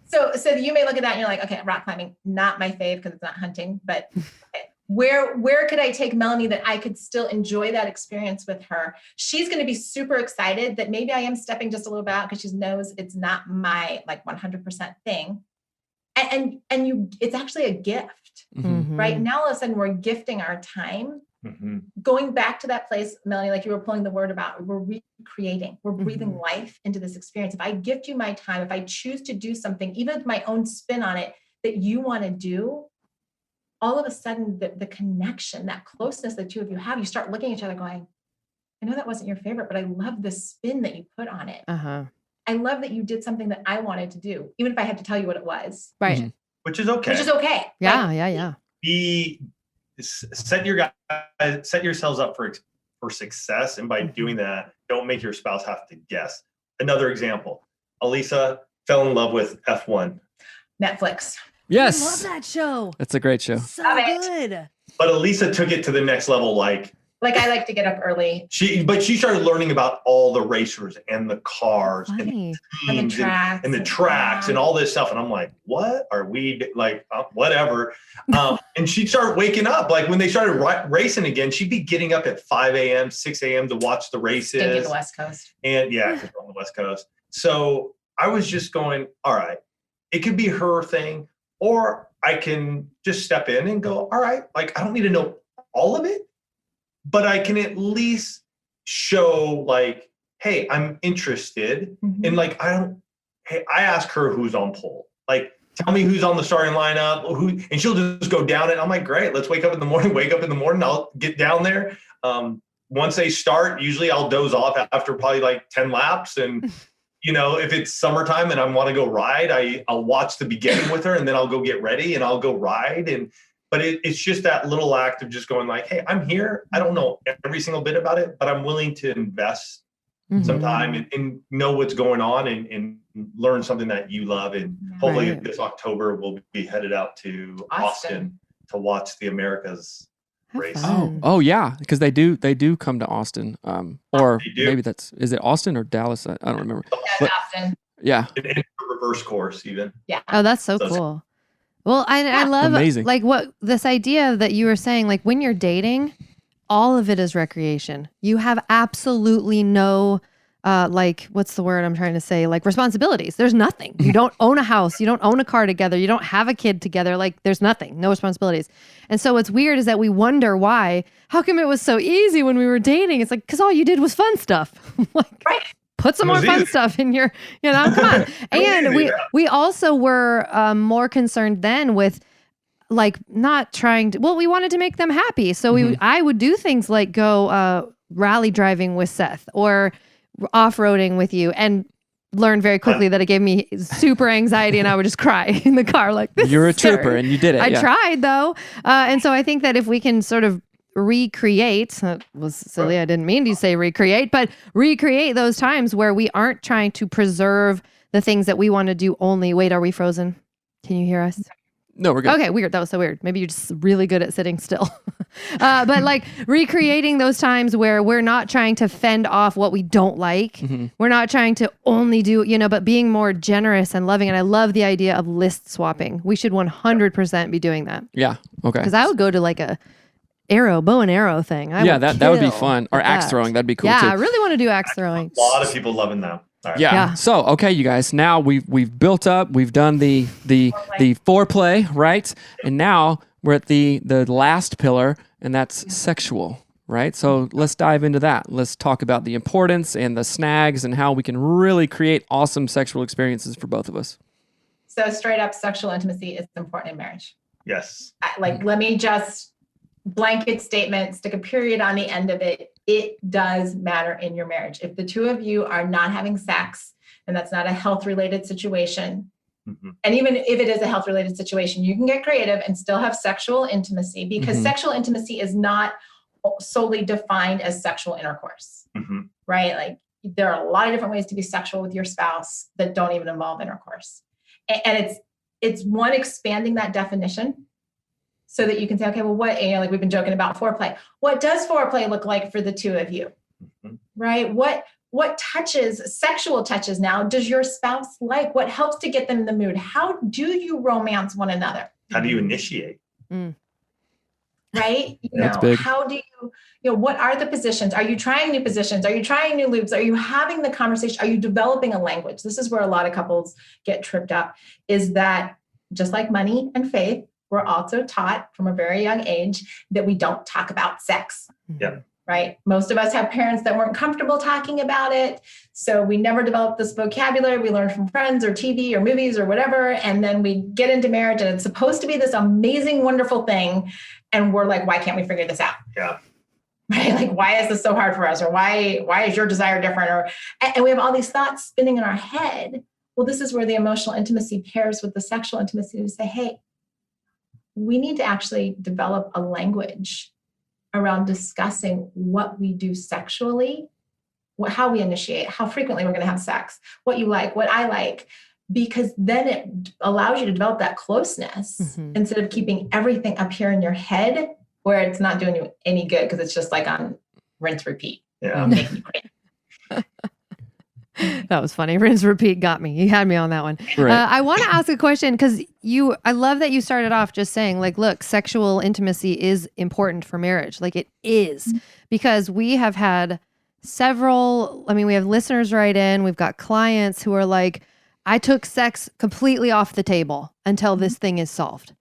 So you may look at that and you're like, okay, rock climbing, not my fave because it's not hunting, but okay, where could I take Melanie that I could still enjoy that experience with her? She's going to be super excited that maybe I am stepping just a little bit out because she knows it's not my like 100% thing. And it's actually a gift, Mhm. right? Now all of a sudden we're gifting our time. Mm-hmm. Going back to that place, Melanie, like you were pulling the word about, we're recreating, we're breathing life into this experience. If I gift you my time, if I choose to do something, even with my own spin on it that you want to do, all of a sudden the connection, that closeness that 2 of you have, you start looking at each other going, I know that wasn't your favorite, but I love the spin that you put on it. Uh-huh. I love that you did something that I wanted to do, even if I had to tell you what it was, Right. Mhm. Which is okay. which is okay. Yeah. Like, Yeah. Set yourselves up for success, and by doing that, don't make your spouse have to guess. Another example: Alisa fell in love with F1, Netflix. Yes. I love that show. That's a great show. So Love it. good. but Alisa took it to the next level. Like I like to get up early She started learning about all the racers and the cars and the Funny. and the teams tracks and the tracks and all this stuff. And I'm like, what are we like? Whatever. And she'd start waking up. Like when they started racing again, she'd be getting up at 5 a.m., 6 a.m. to watch the races. Stinky the West Coast. And yeah, because we're on the West Coast. So I was just going, all right, it could be her thing, or I can just step in and go, all right, like I don't need to know all of it, but I can at least show like, hey, I'm interested. Mhm. And like, I ask her who's on pole. Like, tell me who's on the starting lineup, and she'll just go down it. I'm like, great, let's wake up in the morning. I'll get down there. Once they start, usually I'll doze off after probably like 10 laps. And, if it's summertime and I want to go ride, I'll watch the beginning with her, and then I'll go get ready and I'll go ride. But it's just that little act of just going like, hey, I'm here. I don't know every single bit about it, but I'm willing to invest Mhm. some time and know what's going on and learn something that you love. And hopefully Right. this October we'll be headed out to Austin to watch the Americas Have race. fun. Oh yeah, because they do come to Austin. Or They do. maybe is it Austin or Dallas? I don't remember. Yeah, But- Austin. Yeah. And a reverse course even. Yeah. Oh, that's so So it's- cool. Well, I love Amazing. like what this idea that you were saying, like when you're dating, all of it is recreation. You have absolutely no like, what's the word I'm trying to say? Like responsibilities. There's nothing. You don't own a house. You don't own a car together. You don't have a kid together. Like there's nothing, no responsibilities. And so what's weird is that we wonder why, how come it was so easy when we were dating? It's like, cause all you did was fun stuff. Like, Right. put some more fun stuff in your, come on. And we also were more concerned then with like not trying to, well, we wanted to make them happy. So I would do things like go rally driving with Seth or off-roading with you, and learned very quickly that it gave me super anxiety and I would just cry in the car like this. You're a trooper and you did it. I tried though. And so I think that if we can sort of recreate, that was silly, I didn't mean to say recreate, but recreate those times where we aren't trying to preserve the things that we want to do only. Wait, are we frozen? Can you hear us? No, we're good. Okay, weird. That was so weird. Maybe you're just really good at sitting still. But like recreating those times where we're not trying to fend off what we don't like. We're not trying to only do, but being more generous and loving. And I love the idea of list swapping. We should 100% be doing that. Yeah. Okay. Because I would go to like a bow and arrow thing. That would be fun. Or axe throwing. That'd be cool too. Yeah, I really want to do axe throwing. A lot of people loving that. All right. Yeah. So, okay, you guys, now we've built up, we've done the foreplay, right? And now we're at the last pillar, and that's sexual, right? So let's dive into that. Let's talk about the importance and the snags and how we can really create awesome sexual experiences for both of us. So straight up, sexual intimacy is important in marriage. Yes. Let me just blanket statement, stick a period on the end of it. It does matter in your marriage. If the two of you are not having sex, and that's not a health-related situation, and even if it is a health-related situation, you can get creative and still have sexual intimacy, because sexual intimacy is not solely defined as sexual intercourse, right? Like there are a lot of different ways to be sexual with your spouse that don't even involve intercourse. And it's one, expanding that definition, so that you can say, okay, well, what, like we've been joking about foreplay. What does foreplay look like for the two of you, right? What touches, sexual touches now, does your spouse like? What helps to get them in the mood? How do you romance one another? How do you initiate? Right? That's big. How do you, what are the positions? Are you trying new positions? Are you trying new loops? Are you having the conversation? Are you developing a language? This is where a lot of couples get tripped up, is that just like money and faith, we're also taught from a very young age that we don't talk about sex. Yeah. Right. Most of us have parents that weren't comfortable talking about it. So we never developed this vocabulary. We learned from friends or TV or movies or whatever. And then we get into marriage and it's supposed to be this amazing, wonderful thing. And we're like, why can't we figure this out? Yeah. Right. Like, why is this so hard for us? Or why is your desire different? And we have all these thoughts spinning in our head. Well, this is where the emotional intimacy pairs with the sexual intimacy to say, hey, we need to actually develop a language around discussing what we do sexually, how we initiate, how frequently we're going to have sex, what you like, what I like, because then it allows you to develop that closeness instead of keeping everything up here in your head where it's not doing you any good because it's just like on rinse, repeat. Yeah. Making you crazy. That was funny. Rinse, repeat got me. You had me on that one. Right. I want to ask a question because I love that you started off just saying like, look, sexual intimacy is important for marriage. Like it is, because we have had we have listeners write in, we've got clients who are like, I took sex completely off the table until this thing is solved.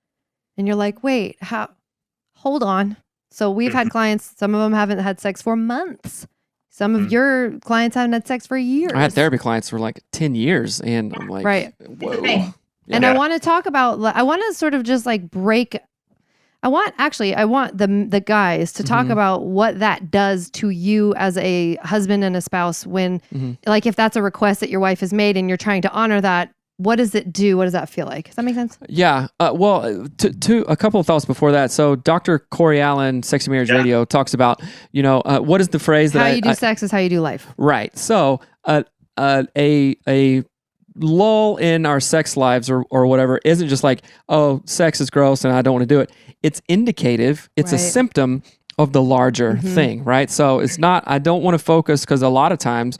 And you're like, wait, hold on. So we've had clients, some of them haven't had sex for months. Some of your clients haven't had sex for years. I had therapy clients for like 10 years and I'm like, right. Whoa. Yeah. And I want to talk about, I want to sort of just like I want the guys to talk about what that does to you as a husband and a spouse when, like, if that's a request that your wife has made and you're trying to honor that, what does it do? What does that feel like? Does that make sense? Yeah. Well, to a couple of thoughts before that. So Dr. Corey Allen, Sexy Marriage Radio, talks about, what is the phrase that how you do sex is how you do life. Right. So a lull in our sex lives or whatever isn't just like, oh, sex is gross and I don't want to do it. It's indicative. It's a symptom of the larger thing, right? So it's not, I don't want to focus, because a lot of times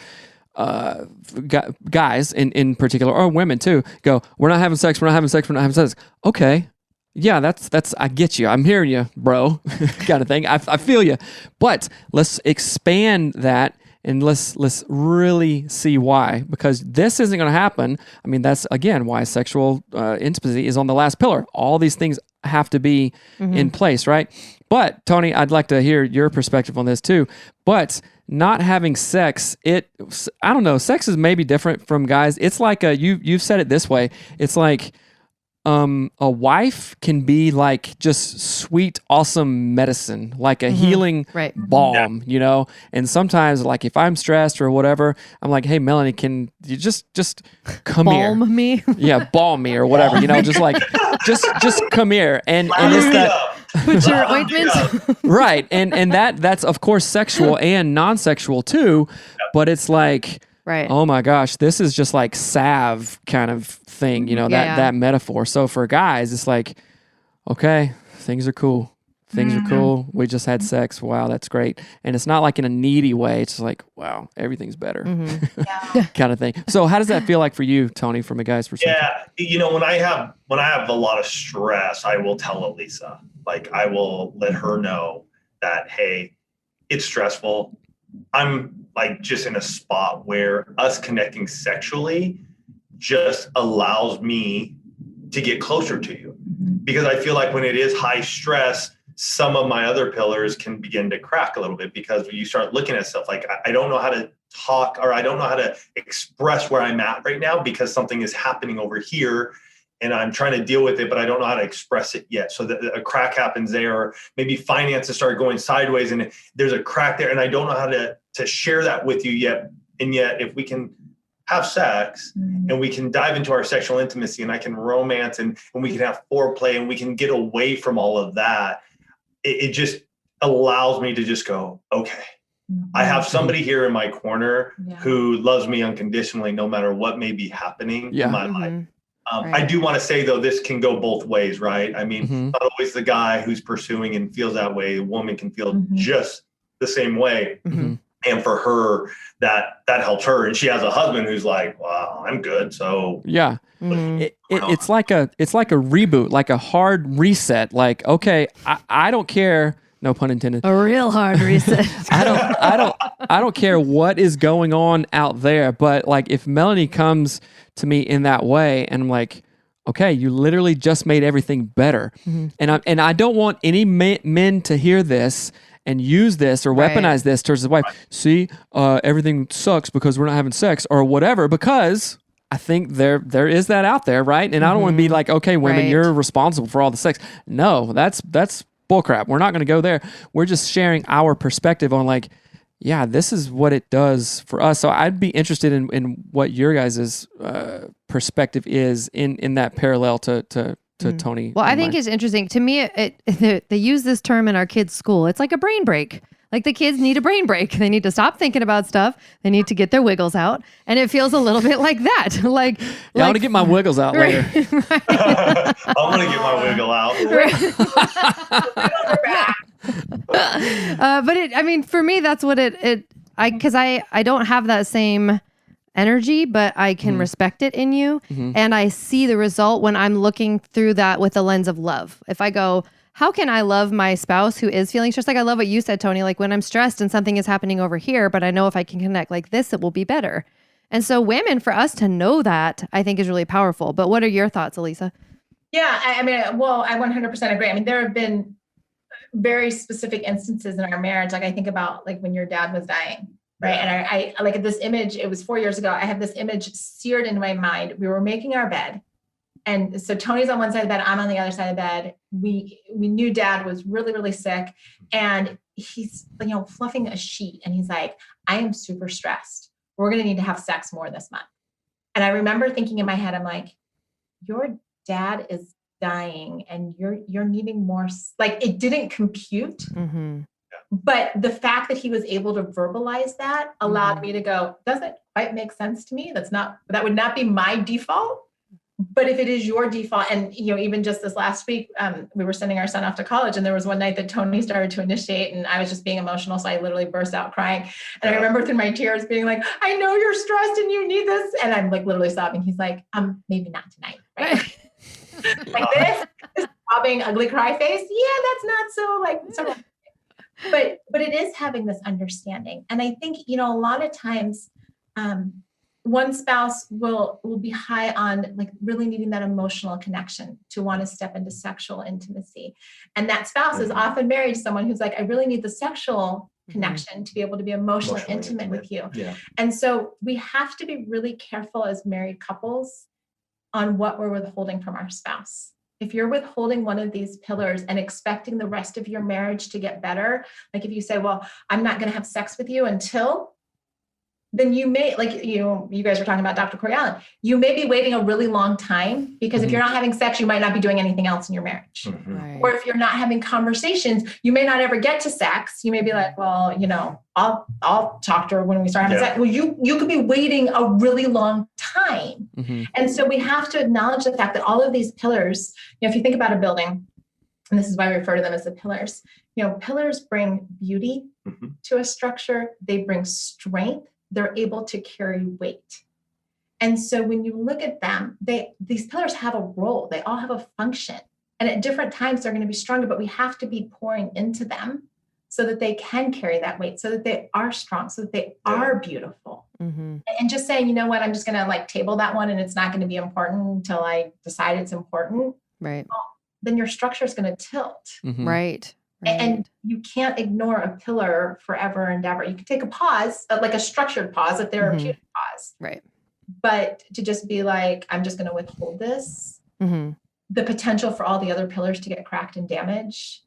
guys in particular, or women too, go, we're not having sex. Okay. Yeah, that's, I get you. I'm hearing you, bro, kind of thing. I feel you. But let's expand that And let's really see why, because this isn't going to happen. I mean, that's again why sexual intimacy is on the last pillar. All these things have to be in place, right? But Tony, I'd like to hear your perspective on this too. But not having sex, I don't know, sex is maybe different from guys. It's like you've said it this way. It's like a wife can be like just sweet, awesome medicine, like a healing balm, you know? And sometimes like if I'm stressed or whatever, I'm like, hey, Melanie, can you just come here? Balm me? Yeah, balm me or whatever, you know, just like, just come here. And it's that, Put your ointment. right. And that's of course sexual and non-sexual too, but it's like, right. oh my gosh, this is just like salve kind of thing, you know, that metaphor. So for guys, it's like, okay, things are cool. Things are cool. We just had sex. Wow, that's great. And it's not like in a needy way. It's like, wow, everything's better kind of thing. So how does that feel like for you, Tony, from a guy's perspective? Yeah, you know, when I have a lot of stress, I will tell Alisa, like I will let her know that, hey, it's stressful. I'm like just in a spot where us connecting sexually just allows me to get closer to you, because I feel like when it is high stress, some of my other pillars can begin to crack a little bit, because you start looking at stuff like I don't know how to talk, or I don't know how to express where I'm at right now because something is happening over here and I'm trying to deal with it, but I don't know how to express it yet. So that a crack happens there, or maybe finances start going sideways and there's a crack there and I don't know how to share that with you yet. And yet if we can have sex and we can dive into our sexual intimacy and I can romance and we can have foreplay and we can get away from all of that, it just allows me to just go, okay, I have somebody here in my corner who loves me unconditionally, no matter what may be happening in my life. I do want to say, though, this can go both ways, right? I mean, not always the guy who's pursuing and feels that way. A woman can feel just the same way. And for her, that helps her. And she has a husband who's like, wow, I'm good. So yeah. It's like a reboot, like a hard reset. Like, okay, I don't care. No pun intended. A real hard reset. I don't care what is going on out there. But like, if Melanie comes to me in that way, and I'm like, okay, you literally just made everything better, and I don't want any men to hear this and use this or weaponize this towards his wife. See, everything sucks because we're not having sex or whatever. Because I think there is that out there, right? And I don't want to be like, okay, women, you're responsible for all the sex. No, that's bullcrap. We're not going to go there. We're just sharing our perspective on like, yeah, this is what it does for us. So I'd be interested in what your guys' perspective is in that parallel to Tony. Well, I think it's interesting. To me, they use this term in our kids' school. It's like a brain break. Like the kids need a brain break. They need to stop thinking about stuff. They need to get their wiggles out. And it feels a little bit like that. I want to get my wiggles out later. I want to get my wiggle out. But for me, that's what because I don't have that same energy, but I can respect it in you. And I see the result when I'm looking through that with a lens of love. If I go, how can I love my spouse who is feeling stressed? Like I love what you said, Tony, like when I'm stressed and something is happening over here, but I know if I can connect like this, it will be better. And so women, for us to know that, I think is really powerful. But what are your thoughts, Alisa? Yeah, I 100% agree. I mean, there have been very specific instances in our marriage. Like I think about like when your dad was dying, right? And I like this image, it was 4 years ago. I have this image seared into my mind. We were making our bed. And so Tony's on one side of the bed, I'm on the other side of the bed. We knew dad was really, really sick. And he's, fluffing a sheet. And he's like, I am super stressed. We're going to need to have sex more this month. And I remember thinking in my head, I'm like, your dad is dying and you're needing more. Like it didn't compute. But the fact that he was able to verbalize that allowed me to go, doesn't quite make sense to me. That would not be my default. But if it is your default, and even just this last week, we were sending our son off to college, and there was one night that Tony started to initiate, and I was just being emotional, so I literally burst out crying. And I remember through my tears being like, "I know you're stressed and you need this," and I'm like literally sobbing. He's like, maybe not tonight, right? Like this sobbing, ugly cry face. Yeah, that's not so like. So but it is having this understanding. And I think, a lot of times, one spouse will be high on like really needing that emotional connection to want to step into sexual intimacy. And that spouse is often married to someone who's like, I really need the sexual connection to be able to be emotionally intimate with you. Yeah. And so we have to be really careful as married couples on what we're withholding from our spouse. If you're withholding one of these pillars and expecting the rest of your marriage to get better, like if you say, well, I'm not going to have sex with you until, then you may, like, you guys were talking about Dr. Corey Allen, you may be waiting a really long time because if you're not having sex, you might not be doing anything else in your marriage. Right. Or if you're not having conversations, you may not ever get to sex. You may be like, well, I'll talk to her when we start having sex. Well, you could be waiting a really long time. And so we have to acknowledge the fact that all of these pillars, if you think about a building, and this is why we refer to them as the pillars, pillars bring beauty to a structure. They bring strength. They're able to carry weight. And so when you look at them, these pillars have a role. They all have a function. And at different times, they're going to be stronger, but we have to be pouring into them so that they can carry that weight, so that they are strong, so that they are beautiful. And just saying, you know what, I'm just going to like table that one and it's not going to be important until I decide it's important. Right. Well, then your structure is going to tilt. Right. And you can't ignore a pillar forever and ever. You can take a pause, like a structured pause, a therapeutic pause. Right. But to just be like, I'm just going to withhold this, the potential for all the other pillars to get cracked and damaged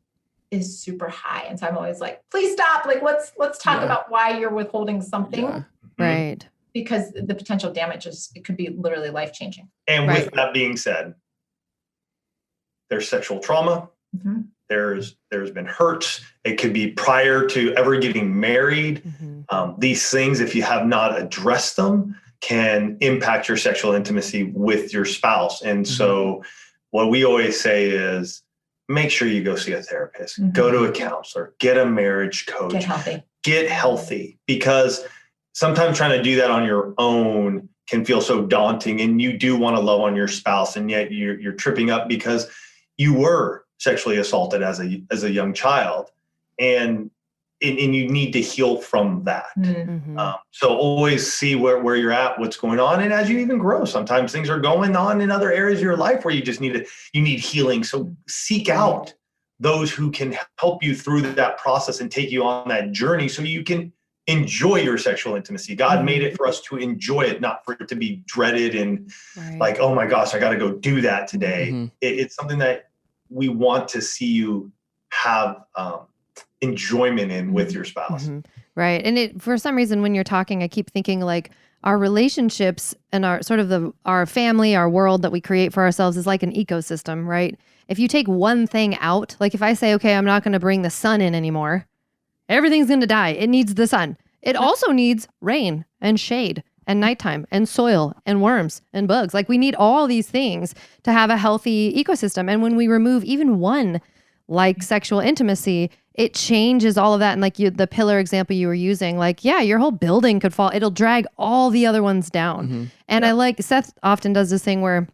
is super high. And so I'm always like, please stop. Like, let's talk about why you're withholding something. Right. Because the potential damage it could be literally life-changing. And with that being said, there's sexual trauma. There's been hurts. It could be prior to ever getting married. These things, if you have not addressed them, can impact your sexual intimacy with your spouse. And so what we always say is make sure you go see a therapist, go to a counselor, get a marriage coach, get healthy, because sometimes trying to do that on your own can feel so daunting, and you do want to love on your spouse, and yet you're tripping up because you were sexually assaulted as a young child, and you need to heal from that. So always see where you're at, what's going on. And as you even grow, sometimes things are going on in other areas of your life where you just need healing. So seek out those who can help you through that process and take you on that journey so you can enjoy your sexual intimacy. God made it for us to enjoy it, not for it to be dreaded and like, oh my gosh, I got to go do that today. It's something that we want to see you have enjoyment in with your spouse. Right. And for some reason, when you're talking, I keep thinking like our relationships and our sort of our family, our world that we create for ourselves is like an ecosystem, right? If you take one thing out, like if I say, okay, I'm not going to bring the sun in anymore, everything's going to die. It needs the sun. It also needs rain and shade and nighttime and soil and worms and bugs. Like we need all these things to have a healthy ecosystem. And when we remove even one, like sexual intimacy, it changes all of that. And like the pillar example you were using, like, yeah, your whole building could fall. It'll drag all the other ones down. And I like Seth often does this thing where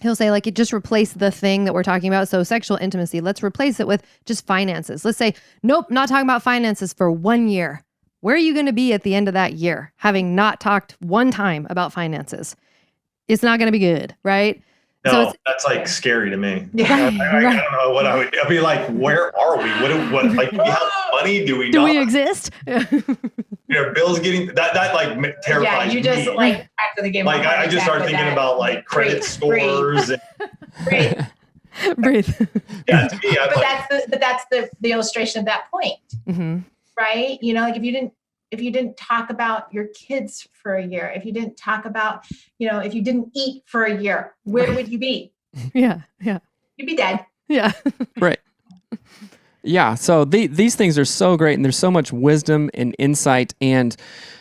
he'll say like, just replace the thing that we're talking about. So sexual intimacy, let's replace it with just finances. Let's say, nope, not talking about finances for 1 year. Where are you going to be at the end of that year? Having not talked one time about finances, it's not going to be good, right? No, so that's like scary to me. Yeah, I don't know what I'd be like, where are we? What like, do we have money? Do we not? Do we exist? Bills getting that like terrifies me. Yeah, you just like after the game. Like I just start thinking about like credit scores. Breathe. Yeah, to me, but that's the illustration of that point. Right? Like if you didn't talk about your kids for a year, if you didn't talk about, if you didn't eat for a year, where would you be? Yeah. You'd be dead. Yeah. Right. Yeah. So these things are so great, and there's so much wisdom and insight and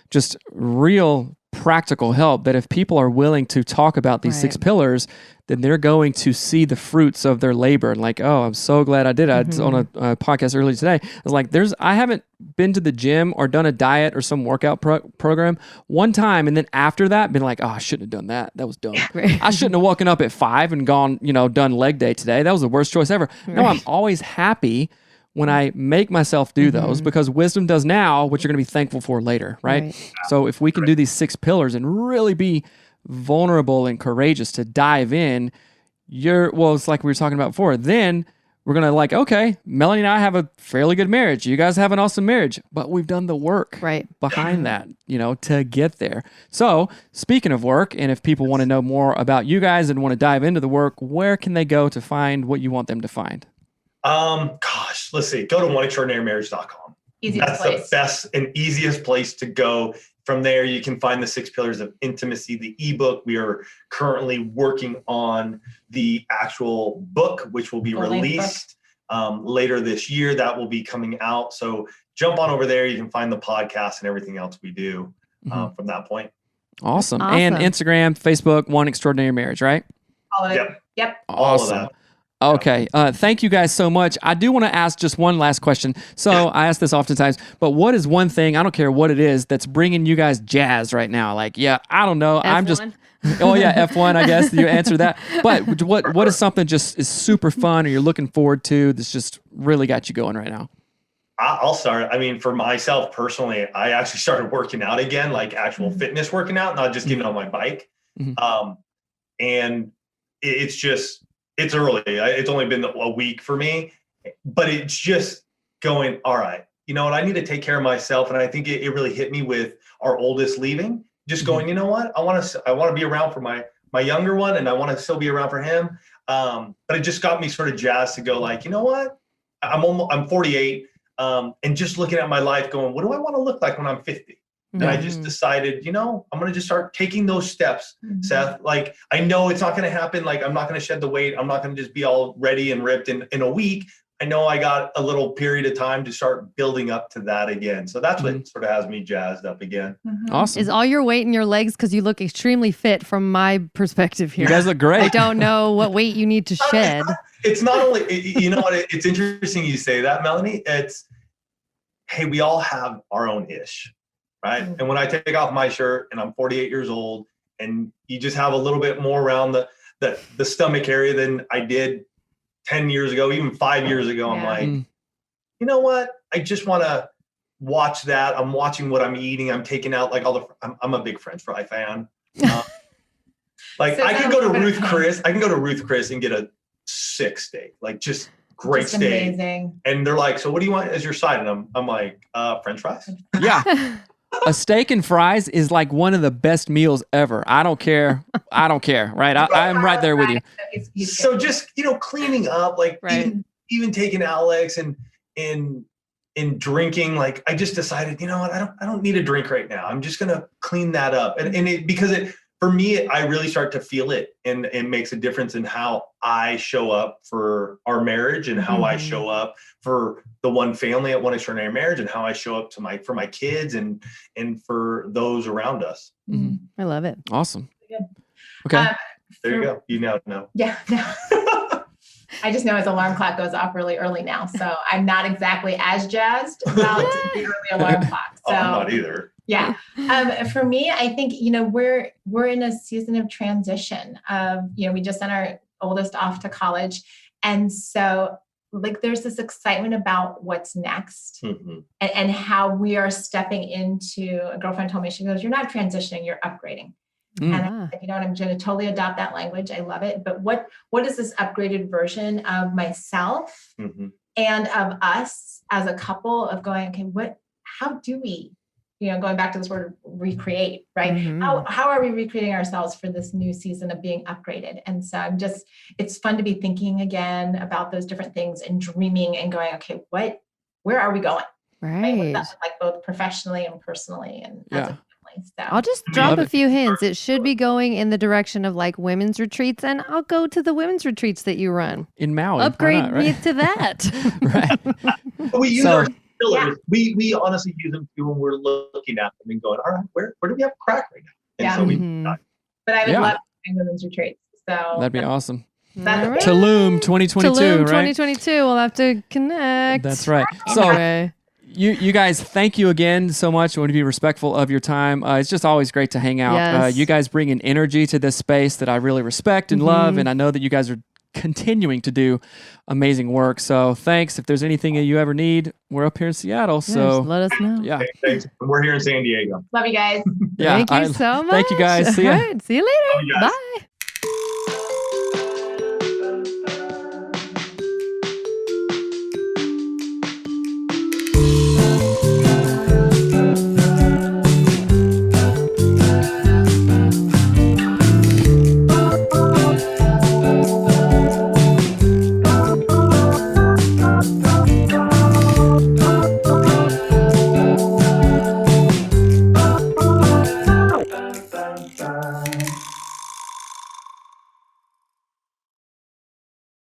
just real practical help that if people are willing to talk about these 6 pillars, then they're going to see the fruits of their labor. And like, oh, I'm so glad I did it. I was on a podcast earlier today. I was like, I haven't been to the gym or done a diet or some workout program one time. And then after that, been like, oh, I shouldn't have done that. That was dumb. I shouldn't have woken up at 5 and gone, done leg day today. That was the worst choice ever. No, I'm always happy when I make myself do those, because wisdom does now what you're going to be thankful for later, right? So if we can do these 6 pillars and really be vulnerable and courageous to dive in, it's like we were talking about before, then we're going to okay, Melanie and I have a fairly good marriage. You guys have an awesome marriage, but we've done the work behind that, to get there. So speaking of work, and if people want to know more about you guys and want to dive into the work, where can they go to find what you want them to find? Let's see. Go to oneextraordinarymarriage.com. That's the best and easiest place to go. From there, you can find the 6 pillars of intimacy, the ebook. We are currently working on the actual book, which will be released later this year. That will be coming out. So jump on over there. You can find the podcast and everything else we do from that point. Awesome. And Instagram, Facebook, One Extraordinary Marriage, right? All of it. Yep. Awesome. All of that. Okay. Thank you guys so much. I do want to ask just one last question. So I ask this oftentimes, but what is one thing, I don't care what it is, that's bringing you guys jazzed right now? I don't know. F1? F1, I guess you answered that. But what is something just is super fun or you're looking forward to that's just really got you going right now? I'll start. I mean, for myself personally, I actually started working out again, like actual fitness working out, not just getting on my bike. And it's early. It's only been a week for me, but it's just going, all right, you know what? I need to take care of myself. And I think it really hit me with our oldest leaving, just going, you know what? I want to be around for my younger one, and I want to still be around for him. But it just got me sort of jazzed to go you know what? I'm 48. And just looking at my life going, what do I want to look like when I'm 50? And I just decided, I'm going to just start taking those steps, Seth. I know it's not going to happen. I'm not going to shed the weight. I'm not going to just be all ready and ripped in a week. I know I got a little period of time to start building up to that again. So that's what sort of has me jazzed up again. Awesome. Is all your weight in your legs? Because you look extremely fit from my perspective here. You guys look great. I don't know what weight you need to shed. It's not only, you know what? It's interesting you say that, Melanie. Hey, we all have our own ish. Right. And when I take off my shirt and I'm 48 years old and you just have a little bit more around the stomach area than I did 10 years ago, even 5 years ago, I'm like, you know what? I just want to watch that. I'm watching what I'm eating. I'm taking out I'm a big French fry fan. I can go to Ruth Chris. I can go to Ruth Chris and get a sick steak, just great steak. Amazing. And they're like, so what do you want as your side? And I'm like, French fries. Yeah. A steak and fries is one of the best meals ever. I don't care. Right. I'm right there with you. So just, cleaning up, even taking Alex and drinking, I just decided, you know what? I don't need a drink right now. I'm just going to clean that up. For me, I really start to feel it, and it makes a difference in how I show up for our marriage and how I show up for the one family at One Extraordinary Marriage and how I show up for my kids and for those around us. I love it. Awesome. Good. Okay. There you go. You now know. Yeah. I just know his alarm clock goes off really early now, so I'm not exactly as jazzed about the early alarm clock. So I'm not either. Yeah. For me, I think, we're in a season of transition of, we just sent our oldest off to college. And so there's this excitement about what's next and how we are stepping into, a girlfriend told me, she goes, you're not transitioning, you're upgrading. And I said, I'm going to totally adopt that language. I love it. But what is this upgraded version of myself and of us as a couple of going, okay, how do we, going back to this word recreate, right? How are we recreating ourselves for this new season of being upgraded? And so it's fun to be thinking again about those different things and dreaming and going, okay, where are we going? Right. Both professionally and personally and as a family. So I'll just drop a few hints. It should be going in the direction of women's retreats, and I'll go to the women's retreats that you run. In Maui. Upgrade me to that. Right. We use our pillars. Yeah. We honestly use them too when we're looking at them and going, all right, where do we have crack right now? And so but I would love women's retreats. So that'd be awesome. That's right. Tulum 2022, Tulum right? 2022. We'll have to connect. That's right. So you guys, thank you again so much. I want to be respectful of your time. It's just always great to hang out. Yes. You guys bring an energy to this space that I really respect and love, and I know that you guys are continuing to do amazing work. So thanks. If there's anything that you ever need, we're up here in Seattle. Yeah, So just let us know. yeah. Thanks. We're here in San Diego. Love you guys. Yeah. Thank you so much. Thank you guys. See ya. All right, see you later. Love you guys. Bye.